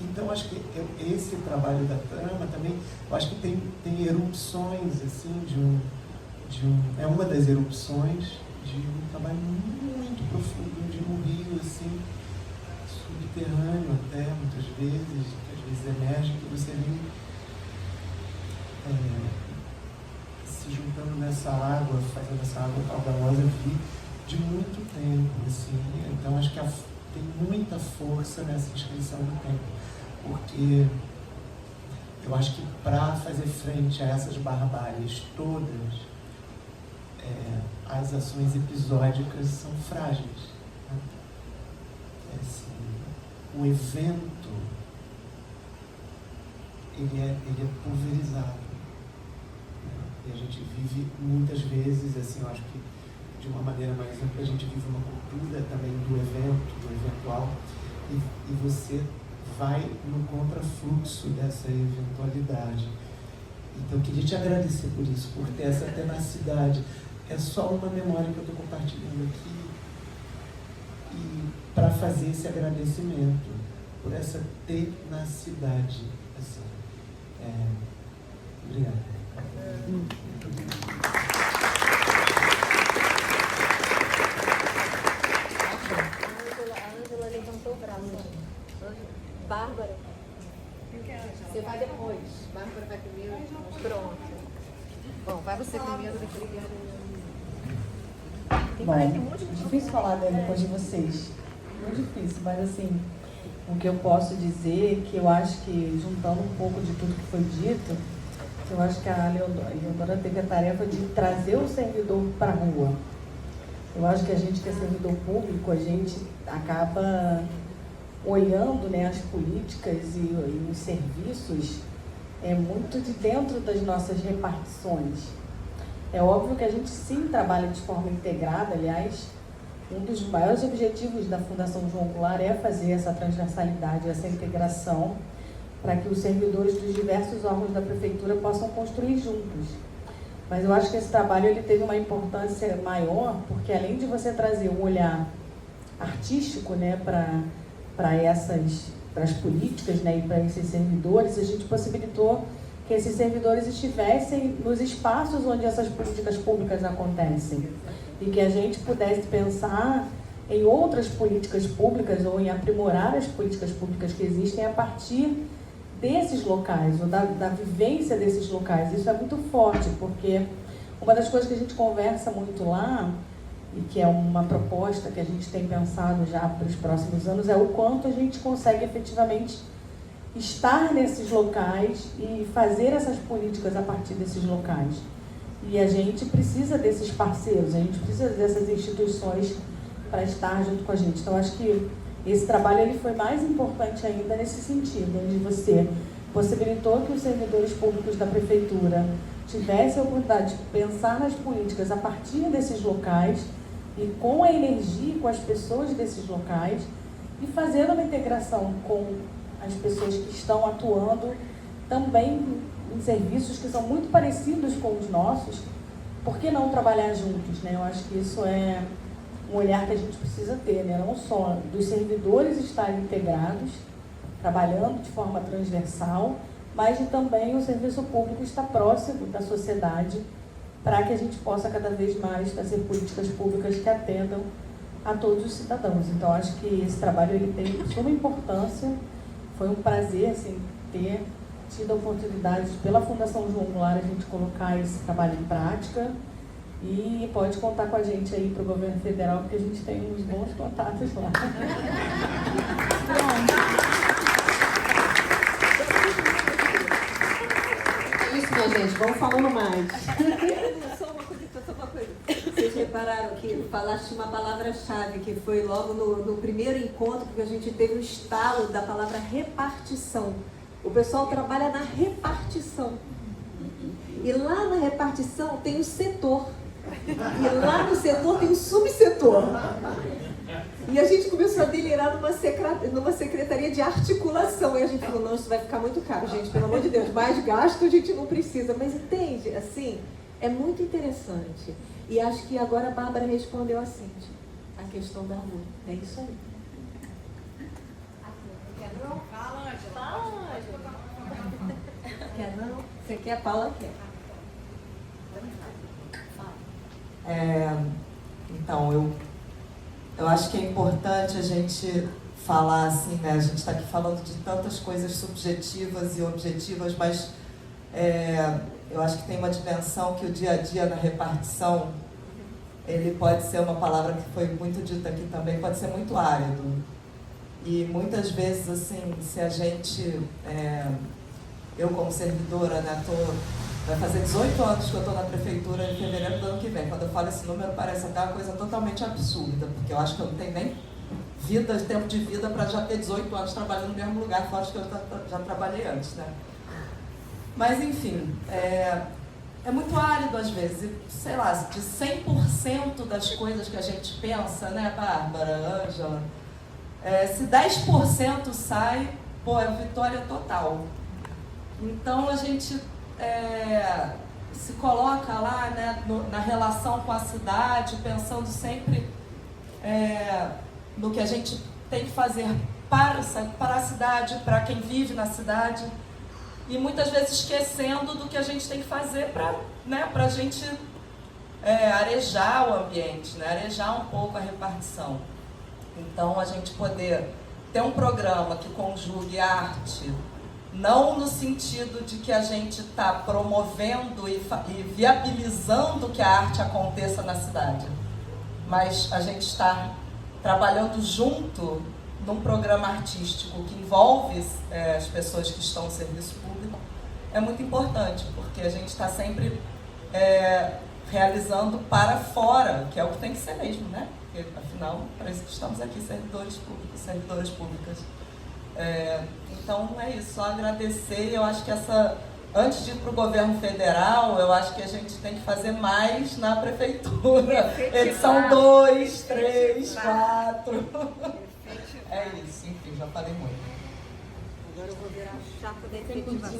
então acho que esse trabalho da trama também, eu acho que tem erupções, assim, é uma das erupções de um trabalho muito profundo de um rio, assim, subterrâneo até, muitas vezes, que às vezes emerge, que você vem se juntando nessa água, fazendo essa água caudalosa, de muito tempo, assim. Então acho que tem muita força nessa inscrição do tempo, porque eu acho que para fazer frente a essas barbáries todas, as ações episódicas são frágeis, né? Assim, o evento ele é pulverizado. E a gente vive muitas vezes, assim, eu acho que de uma maneira mais ampla, a gente vive uma cultura também do evento, do eventual, e você vai no contrafluxo dessa eventualidade. Então, eu queria te agradecer por isso, por ter essa tenacidade. É só uma memória que eu estou compartilhando aqui, e para fazer esse agradecimento por essa tenacidade. Assim. Obrigado. A Ângela levantou o braço. Bárbara. Você vai depois. Bárbara vai primeiro. Pronto. Bom, vai você primeiro, depois Bom, difícil falar depois de vocês. Muito difícil, mas assim, o que eu posso dizer é que eu acho que, juntando um pouco de tudo que foi dito, eu acho que a Leonora teve a tarefa de trazer o servidor para a rua. Eu acho que a gente que é servidor público, a gente acaba olhando, né, as políticas e os serviços muito de dentro das nossas repartições. É óbvio que a gente sim trabalha de forma integrada, aliás, um dos maiores objetivos da Fundação João Goulart é fazer essa transversalidade, essa integração, para que os servidores dos diversos órgãos da prefeitura possam construir juntos. Mas eu acho que esse trabalho ele teve uma importância maior, porque além de você trazer um olhar artístico, né, para as políticas, né, e para esses servidores, a gente possibilitou que esses servidores estivessem nos espaços onde essas políticas públicas acontecem e que a gente pudesse pensar em outras políticas públicas ou em aprimorar as políticas públicas que existem a partir desses locais, ou da vivência desses locais. Isso é muito forte, porque uma das coisas que a gente conversa muito lá, e que é uma proposta que a gente tem pensado já para os próximos anos, é o quanto a gente consegue efetivamente estar nesses locais e fazer essas políticas a partir desses locais. E a gente precisa desses parceiros, a gente precisa dessas instituições para estar junto com a gente. Então, acho que esse trabalho ele foi mais importante ainda nesse sentido, onde você possibilitou que os servidores públicos da prefeitura tivessem a oportunidade de pensar nas políticas a partir desses locais e com a energia, com as pessoas desses locais e fazendo uma integração com as pessoas que estão atuando também em serviços que são muito parecidos com os nossos. Por que não trabalhar juntos, né? Eu acho que isso é um olhar que a gente precisa ter, né? Não só dos servidores estarem integrados, trabalhando de forma transversal, mas de também o serviço público estar próximo da sociedade para que a gente possa cada vez mais fazer políticas públicas que atendam a todos os cidadãos. Então, acho que esse trabalho ele tem suma importância. Foi um prazer assim, ter tido a oportunidade pela Fundação João Goulart a gente colocar esse trabalho em prática. E pode contar com a gente aí para o governo federal, porque a gente tem uns bons contatos lá. É isso, minha gente. Vamos falando mais. Só uma coisa. Vocês repararam que falaste uma palavra-chave, que foi logo no primeiro encontro que a gente teve o estalo da palavra repartição. O pessoal trabalha na repartição. E lá na repartição tem o setor. E lá no setor tem um subsetor. E a gente começou a delirar numa secretaria de articulação. E a gente falou, não, isso vai ficar muito caro, gente, pelo amor de Deus, mais gasto a gente não precisa. Mas entende, assim, é muito interessante. E acho que agora a Bárbara respondeu a Cíntia, a questão da rua. É isso aí. Quer não? Fala, Ângela. Quer não? Você quer? Paula quer. Então, eu acho que é importante a gente falar assim, né? A gente está aqui falando de tantas coisas subjetivas e objetivas, mas eu acho que tem uma dimensão que o dia a dia na repartição, ele pode ser uma palavra que foi muito dita aqui também, pode ser muito árido. E muitas vezes, assim, se a gente, eu como servidora, né, vai fazer 18 anos que eu estou na prefeitura em fevereiro do ano que vem. Quando eu falo esse número, parece até uma coisa totalmente absurda, porque eu acho que eu não tenho nem tempo de vida para já ter 18 anos trabalhando no mesmo lugar, fora que eu já trabalhei antes, né? Mas, enfim, é muito árido às vezes. E, sei lá, de 100% das coisas que a gente pensa, né, Bárbara, Ângela, se 10% sai, é vitória total. Então, a gente se coloca lá, né, na relação com a cidade, pensando sempre no que a gente tem que fazer para a cidade, para quem vive na cidade, e muitas vezes esquecendo do que a gente tem que fazer para, né, a gente arejar o ambiente, né, arejar um pouco a repartição. Então, a gente poder ter um programa que conjugue arte, não no sentido de que a gente está promovendo e viabilizando que a arte aconteça na cidade, mas a gente está trabalhando junto num programa artístico que envolve as pessoas que estão no serviço público, é muito importante, porque a gente está sempre realizando para fora, que é o que tem que ser mesmo, né? Porque, afinal, para isso que estamos aqui, servidores públicos, servidoras públicas. Então é isso, só agradecer. Eu acho que antes de ir para o governo federal, eu acho que a gente tem que fazer mais na prefeitura. Edição 2, 3, 4. É isso, enfim, já falei muito. Agora eu vou virar chata da efetivação.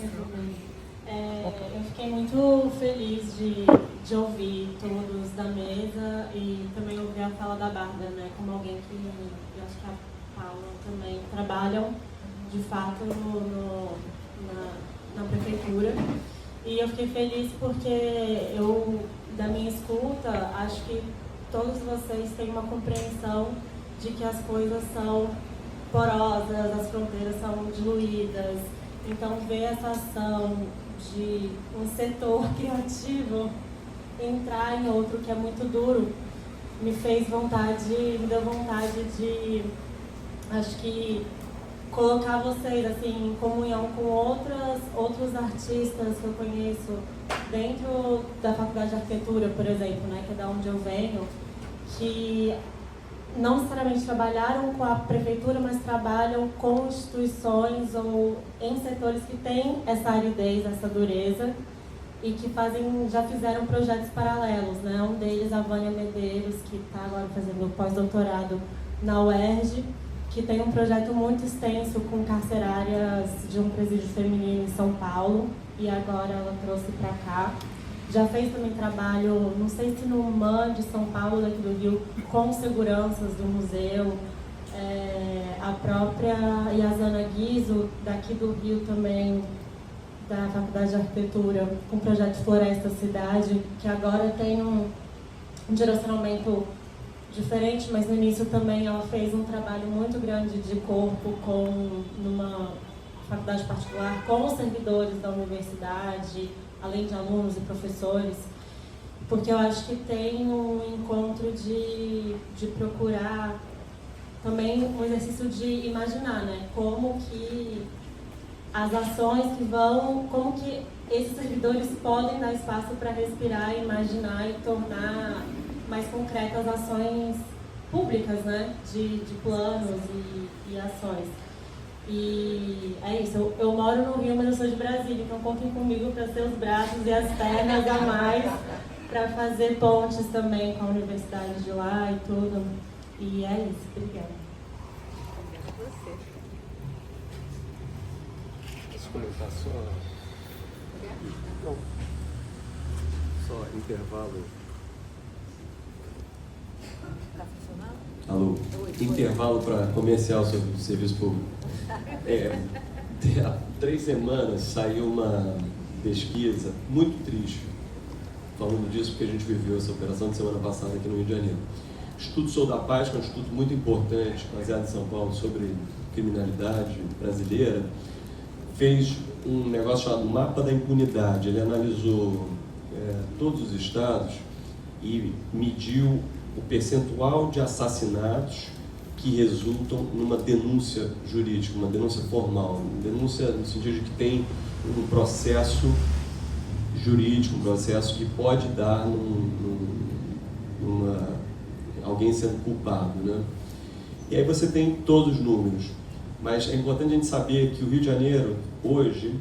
Eu fiquei muito feliz de ouvir todos da mesa e também ouvir a fala da Bárbara, né, como alguém que eu acho que a Paula também trabalham de fato na prefeitura. E eu fiquei feliz porque da minha escuta, acho que todos vocês têm uma compreensão de que as coisas são porosas, as fronteiras são diluídas. Então, ver essa ação de um setor criativo entrar em outro que é muito duro, me deu vontade de, acho que, colocar vocês assim, em comunhão com outros artistas que eu conheço dentro da Faculdade de Arquitetura, por exemplo, né, que é da onde eu venho, que não necessariamente trabalharam com a prefeitura, mas trabalham com instituições ou em setores que têm essa aridez, essa dureza, e que já fizeram projetos paralelos, né? Um deles, a Vânia Medeiros, que está agora fazendo pós-doutorado na UERJ, que tem um projeto muito extenso com carcerárias de um presídio feminino em São Paulo, e agora ela trouxe para cá. Já fez também trabalho, não sei se no MAN de São Paulo, daqui do Rio, com seguranças do museu. A própria Yasana Guizo, daqui do Rio também, da Faculdade de Arquitetura, com o projeto Floresta Cidade, que agora tem um direcionamento diferente, mas no início também ela fez um trabalho muito grande de corpo numa faculdade particular, com os servidores da universidade, além de alunos e professores, porque eu acho que tem um encontro de procurar também um exercício de imaginar, né? Como que as ações que como que esses servidores podem dar espaço para respirar, imaginar e tornar mais concretas ações públicas, né? De planos e ações. E é isso, eu moro no Rio, mas eu sou de Brasília, então contem comigo para ser os braços e as pernas a mais, para fazer pontes também com a universidade de lá e tudo. E é isso, obrigada. Deixa eu comentar só intervalo. Tá funcionando? Alô, intervalo para comercial sobre o serviço público. Há 3 semanas saiu uma pesquisa muito triste, falando disso porque a gente viveu essa operação de semana passada aqui no Rio de Janeiro. O Instituto Sou da Paz, que é um instituto muito importante, baseado em São Paulo, sobre criminalidade brasileira, fez um negócio chamado Mapa da Impunidade. Ele analisou todos os estados e mediu o percentual de assassinatos que resultam numa denúncia jurídica, uma denúncia formal, uma denúncia no sentido de que tem um processo jurídico, um processo que pode dar alguém sendo culpado, né? E aí você tem todos os números, mas é importante a gente saber que o Rio de Janeiro, hoje,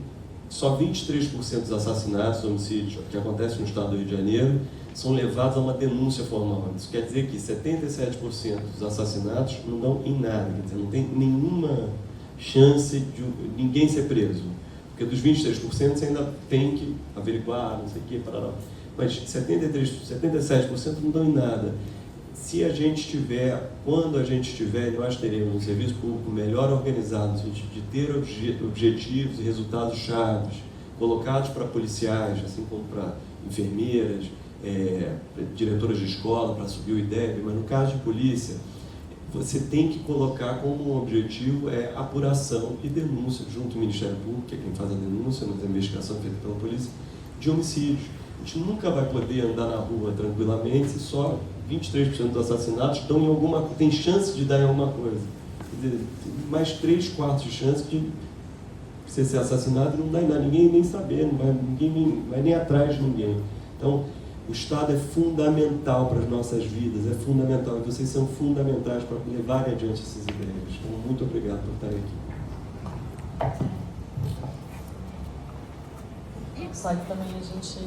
só 23% dos assassinatos, homicídios que acontecem no estado do Rio de Janeiro são levados a uma denúncia formal. Isso quer dizer que 77% dos assassinatos não dão em nada, quer dizer, não tem nenhuma chance de ninguém ser preso. Porque dos 23% você ainda tem que averiguar, não sei o que, parará. Mas 77% não dão em nada. Se a gente tiver, quando a gente tiver, nós teremos um serviço público melhor organizado, no sentido de ter objetivos e resultados chaves, colocados para policiais, assim como para enfermeiras, diretoras de escola, para subir o IDEB, mas no caso de polícia, você tem que colocar como objetivo apuração e denúncia, junto ao Ministério Público, que é quem faz a denúncia, mas a investigação feita pela polícia, de homicídios. A gente nunca vai poder andar na rua tranquilamente se só 23% dos assassinatos tem chance de dar em alguma coisa. Quer dizer, mais 3/4 de chance de você ser assassinado e não dar em nada, ninguém nem saber, ninguém vai nem atrás de ninguém. Então, o Estado é fundamental para as nossas vidas, é fundamental, e vocês são fundamentais para levarem adiante essas ideias. Então, muito obrigado por estarem aqui. Só que também a gente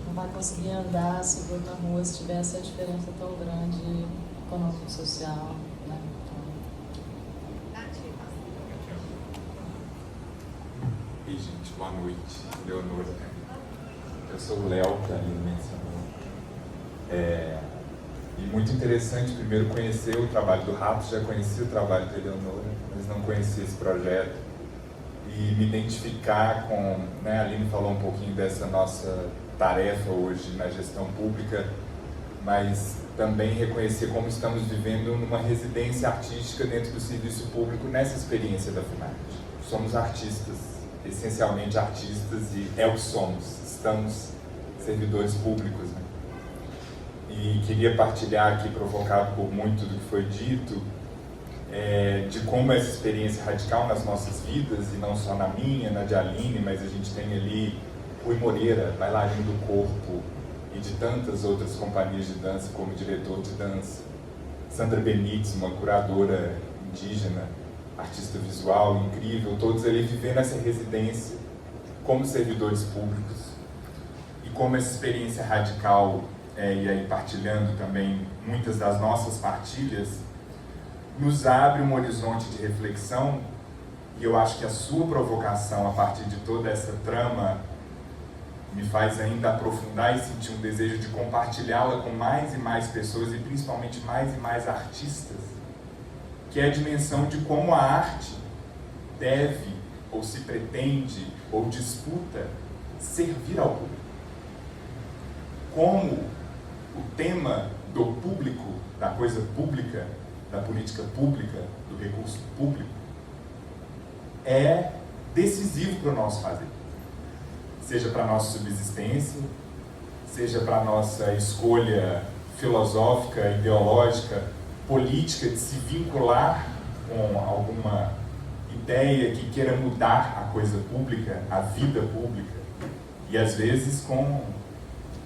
não vai conseguir andar seguro na rua se tiver essa diferença tão grande econômico-social, né? E gente, boa noite, Leonora. Eu sou o Léo, que a Aline mencionou. E muito interessante, primeiro, conhecer o trabalho do Rato, já conheci o trabalho da Leonora, mas não conhecia esse projeto. E me identificar com, né, a Aline falou um pouquinho dessa nossa tarefa hoje na gestão pública, mas também reconhecer como estamos vivendo numa residência artística dentro do serviço público nessa experiência da FUNARTE. Somos artistas, essencialmente artistas, e é o que somos. Estamos servidores públicos, né? E queria partilhar aqui, provocado por muito do que foi dito, de como essa experiência radical nas nossas vidas, e não só na minha, na de Aline, mas a gente tem ali Rui Moreira, bailarino do corpo, e de tantas outras companhias de dança como diretor de dança. Sandra Benites, uma curadora indígena, artista visual incrível, todos ali vivendo essa residência como servidores públicos. E como essa experiência radical, e aí partilhando também muitas das nossas partilhas, nos abre um horizonte de reflexão, e eu acho que a sua provocação a partir de toda essa trama me faz ainda aprofundar e sentir um desejo de compartilhá-la com mais e mais pessoas e principalmente mais e mais artistas, que é a dimensão de como a arte deve, ou se pretende, ou disputa servir ao público. Como o tema do público, da coisa pública, da política pública, do recurso público, é decisivo para o nosso fazer. Seja para a nossa subsistência, seja para a nossa escolha filosófica, ideológica, política, de se vincular com alguma ideia que queira mudar a coisa pública, a vida pública, e às vezes com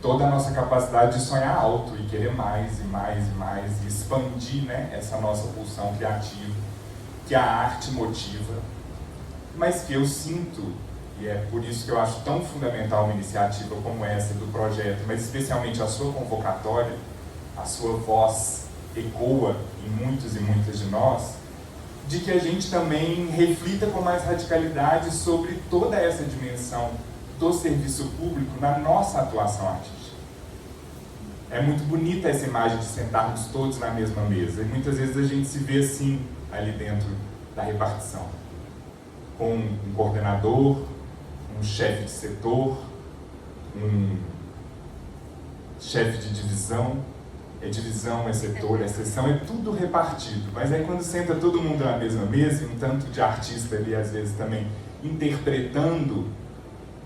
toda a nossa capacidade de sonhar alto e querer mais e mais e mais, e expandir, né, essa nossa pulsão criativa, que a arte motiva, mas que eu sinto, e é por isso que eu acho tão fundamental uma iniciativa como essa do projeto, mas especialmente a sua convocatória, a sua voz ecoa em muitos e muitas de nós, de que a gente também reflita com mais radicalidade sobre toda essa dimensão do serviço público na nossa atuação artística. É muito bonita essa imagem de sentarmos todos na mesma mesa, e muitas vezes a gente se vê assim, ali dentro da repartição, com um coordenador, um chefe de setor, um chefe de divisão, divisão, é setor, é seção, é tudo repartido. Mas aí quando senta todo mundo na mesma mesa, e um tanto de artista ali às vezes também interpretando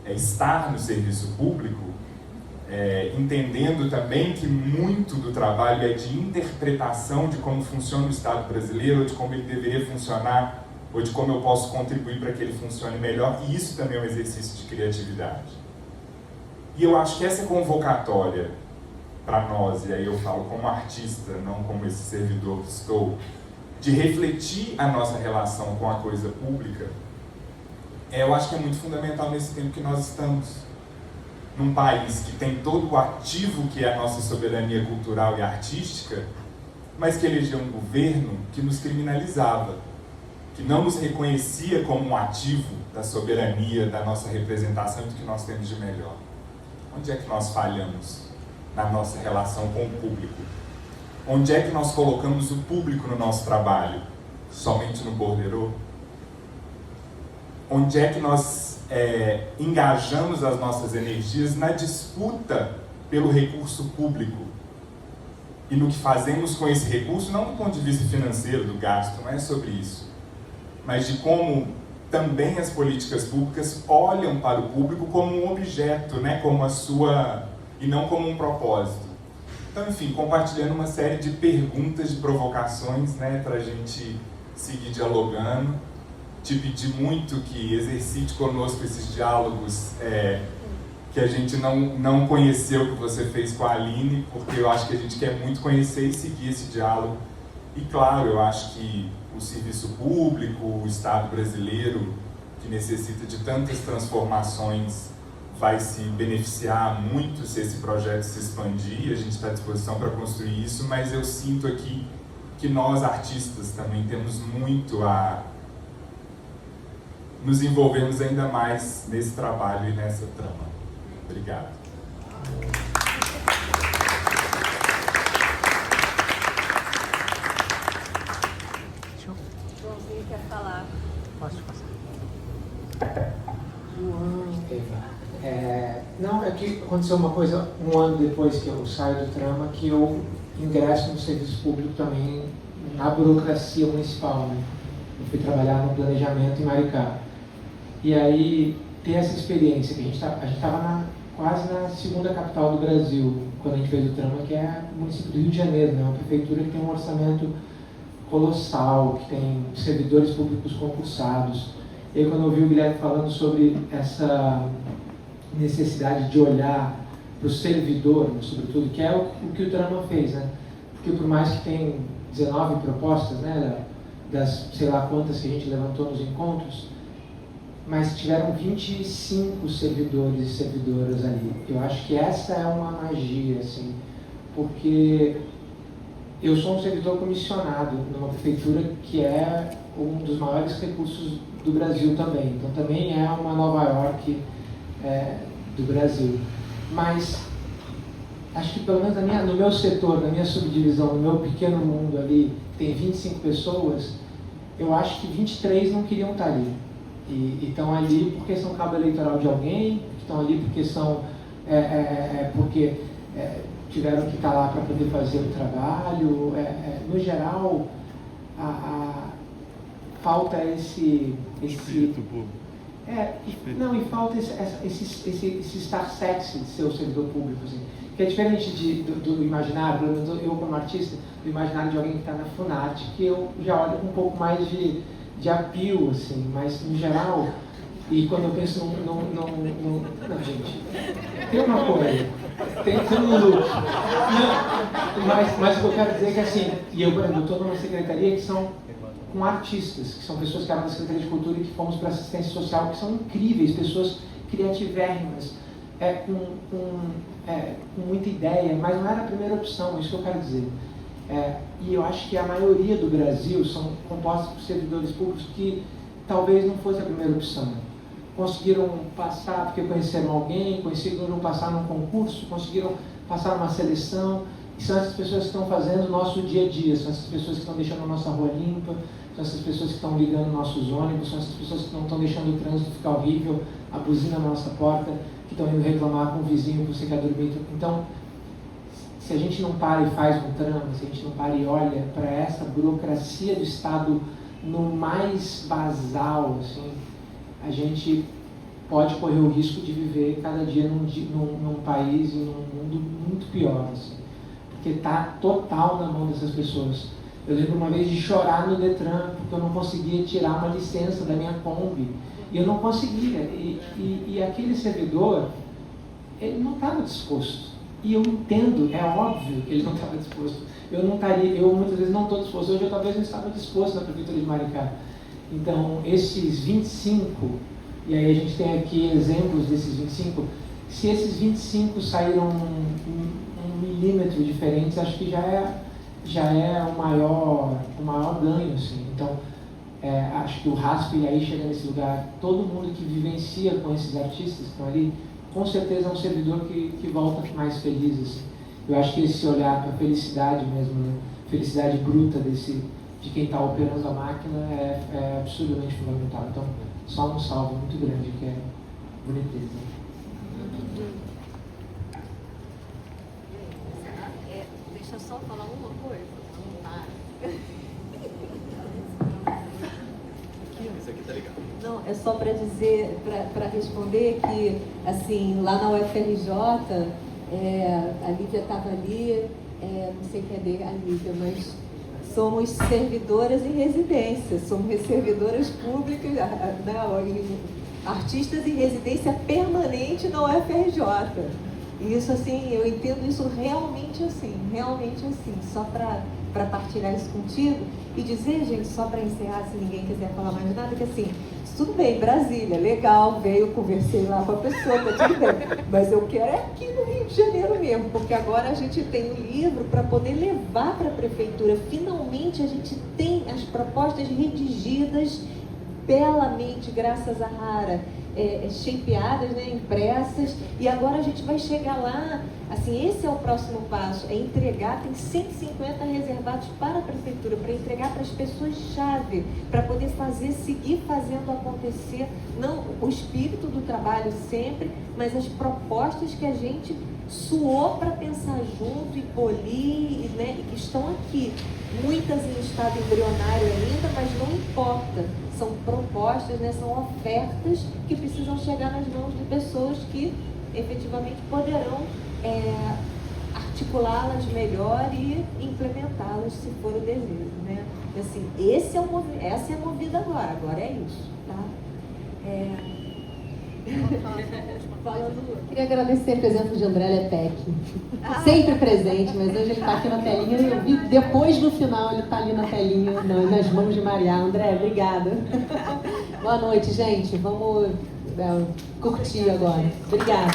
estar no serviço público, entendendo também que muito do trabalho é de interpretação de como funciona o Estado brasileiro, ou de como ele deveria funcionar, ou de como eu posso contribuir para que ele funcione melhor, e isso também é um exercício de criatividade. E eu acho que essa convocatória para nós, e aí eu falo como artista, não como esse servidor que estou, de refletir a nossa relação com a coisa pública, eu acho que é muito fundamental nesse tempo que nós estamos. Num país que tem todo o ativo que é a nossa soberania cultural e artística, mas que elegeu um governo que nos criminalizava, que não nos reconhecia como um ativo da soberania, da nossa representação e do que nós temos de melhor. Onde é que nós falhamos na nossa relação com o público? Onde é que nós colocamos o público no nosso trabalho? Somente no borderô? Onde é que nós engajamos as nossas energias na disputa pelo recurso público? E no que fazemos com esse recurso, não do ponto de vista financeiro do gasto, não é sobre isso, mas de como também as políticas públicas olham para o público como um objeto, né, como a sua, e não como um propósito. Então, enfim, compartilhando uma série de perguntas, de provocações, né, para a gente seguir dialogando. Te pedir muito que exercite conosco esses diálogos que a gente não conheceu, que você fez com a Aline, porque eu acho que a gente quer muito conhecer e seguir esse diálogo. E claro, eu acho que o serviço público, o Estado brasileiro, que necessita de tantas transformações, vai se beneficiar muito se esse projeto se expandir. A gente está à disposição para construir isso, mas eu sinto aqui que nós, artistas, também temos muito a nos envolvermos ainda mais nesse trabalho e nessa trama. Obrigado. Joãozinho quer falar. Posso passar? Não, é que aconteceu uma coisa um ano depois que eu saio do Trama, que eu ingresso no serviço público também na burocracia municipal, né? Eu fui trabalhar no planejamento em Maricá. E aí, ter essa experiência, que a gente estava quase na segunda capital do Brasil, quando a gente fez o Trama, que é o município do Rio de Janeiro, né? Uma prefeitura que tem um orçamento colossal, que tem servidores públicos concursados. E aí, quando eu ouvi o Guilherme falando sobre necessidade de olhar para o servidor, sobretudo, que é o que o Trama fez, né? Porque por mais que tem 19 propostas, né, das sei lá quantas que a gente levantou nos encontros, mas tiveram 25 servidores e servidoras ali. Eu acho que essa é uma magia, assim, porque eu sou um servidor comissionado numa prefeitura que é um dos maiores recursos do Brasil também. Então também é uma Nova York do Brasil. Mas acho que pelo menos no meu setor, na minha subdivisão, no meu pequeno mundo ali, tem 25 pessoas, eu acho que 23 não queriam estar ali. E estão ali porque são cabo eleitoral de alguém, estão ali porque são porque tiveram que estar lá para poder fazer o trabalho. No geral, falta esse espírito público. Não, e falta esse estar sexy de ser o servidor público, assim, que é diferente do imaginário, pelo menos eu como artista, do imaginário de alguém que está na Funarte, que eu já olho com um pouco mais de apio, assim, mas no geral, e quando eu penso não, gente, tem uma coisa, tem todo mundo, mas o que eu quero dizer é que assim, e eu, por exemplo, estou numa secretaria que são com artistas, que são pessoas que eram da Secretaria de Cultura e que fomos para assistência social, que são incríveis, pessoas criativérrimas, com muita ideia, mas não era a primeira opção, isso que eu quero dizer. E eu acho que a maioria do Brasil são compostos por servidores públicos que talvez não fosse a primeira opção. Conseguiram passar porque conheceram alguém, conseguiram passar num concurso, conseguiram passar numa seleção, e são essas pessoas que estão fazendo o nosso dia a dia, são essas pessoas que estão deixando a nossa rua limpa, são essas pessoas que estão ligando nossos ônibus, são essas pessoas que não estão deixando o trânsito ficar horrível, a buzina na nossa porta, que estão indo reclamar com o vizinho por você quer dormir. Então, se a gente não para e faz um trama, se a gente não para e olha para essa burocracia do Estado no mais basal, assim, a gente pode correr o risco de viver cada dia num país e num mundo muito pior, assim, porque está total na mão dessas pessoas. Eu lembro uma vez de chorar no Detran porque eu não conseguia tirar uma licença da minha Kombi, e eu não conseguia, e aquele servidor, ele não estava disposto. E eu entendo, é óbvio que ele não estava disposto. Eu muitas vezes não estou disposto. Hoje eu talvez não estava disposto na Prefeitura de Maricá. Então, esses 25, e aí a gente tem aqui exemplos desses 25, se esses 25 saíram um milímetro diferentes, acho que já é o maior ganho, assim. Então, acho que o RASP, e aí chega nesse lugar, todo mundo que vivencia com esses artistas que estão ali, com certeza é um servidor que volta mais feliz, assim. Eu acho que esse olhar para a felicidade mesmo, né? Felicidade bruta de quem está operando a máquina é absurdamente fundamental. Então, só um salve muito grande, que é boniteza. Deixa eu só falar uma coisa. Esse aqui tá legal. Não, é só para dizer, para responder que, assim, lá na UFRJ, a Lívia estava ali, não sei cadê a Lívia, mas somos servidoras em residência, somos servidoras públicas, artistas em residência permanente na UFRJ. E isso, assim, eu entendo isso realmente assim, só para partilhar isso contigo e dizer, gente, só para encerrar, se ninguém quiser falar mais nada, que assim, tudo bem, Brasília, legal, conversei lá com a pessoa, tá tudo bem, mas eu quero aqui no Rio de Janeiro mesmo, porque agora a gente tem um livro para poder levar para a prefeitura. Finalmente a gente tem as propostas redigidas belamente, graças a Rara, shapeadas, né, impressas, e agora a gente vai chegar lá, assim, esse é o próximo passo, é entregar, tem 150 reservados para a prefeitura, para entregar para as pessoas-chave, para poder seguir fazendo acontecer, não o espírito do trabalho sempre, mas as propostas que a gente suou para pensar junto e polir, né, e que estão aqui, muitas em estado embrionário ainda, mas não importa, são propostas, né, são ofertas que precisam chegar nas mãos de pessoas que efetivamente poderão articulá-las melhor e implementá-las se for o desejo, né? E, assim, essa é a movida agora é isso, tá? Queria agradecer a presença de André Lepec. Sempre presente, mas hoje ele está aqui na telinha. Eu vi depois do final ele está ali na telinha, nas mãos de Maria. André, obrigada. Boa noite, gente. Vamos curtir agora. Obrigada.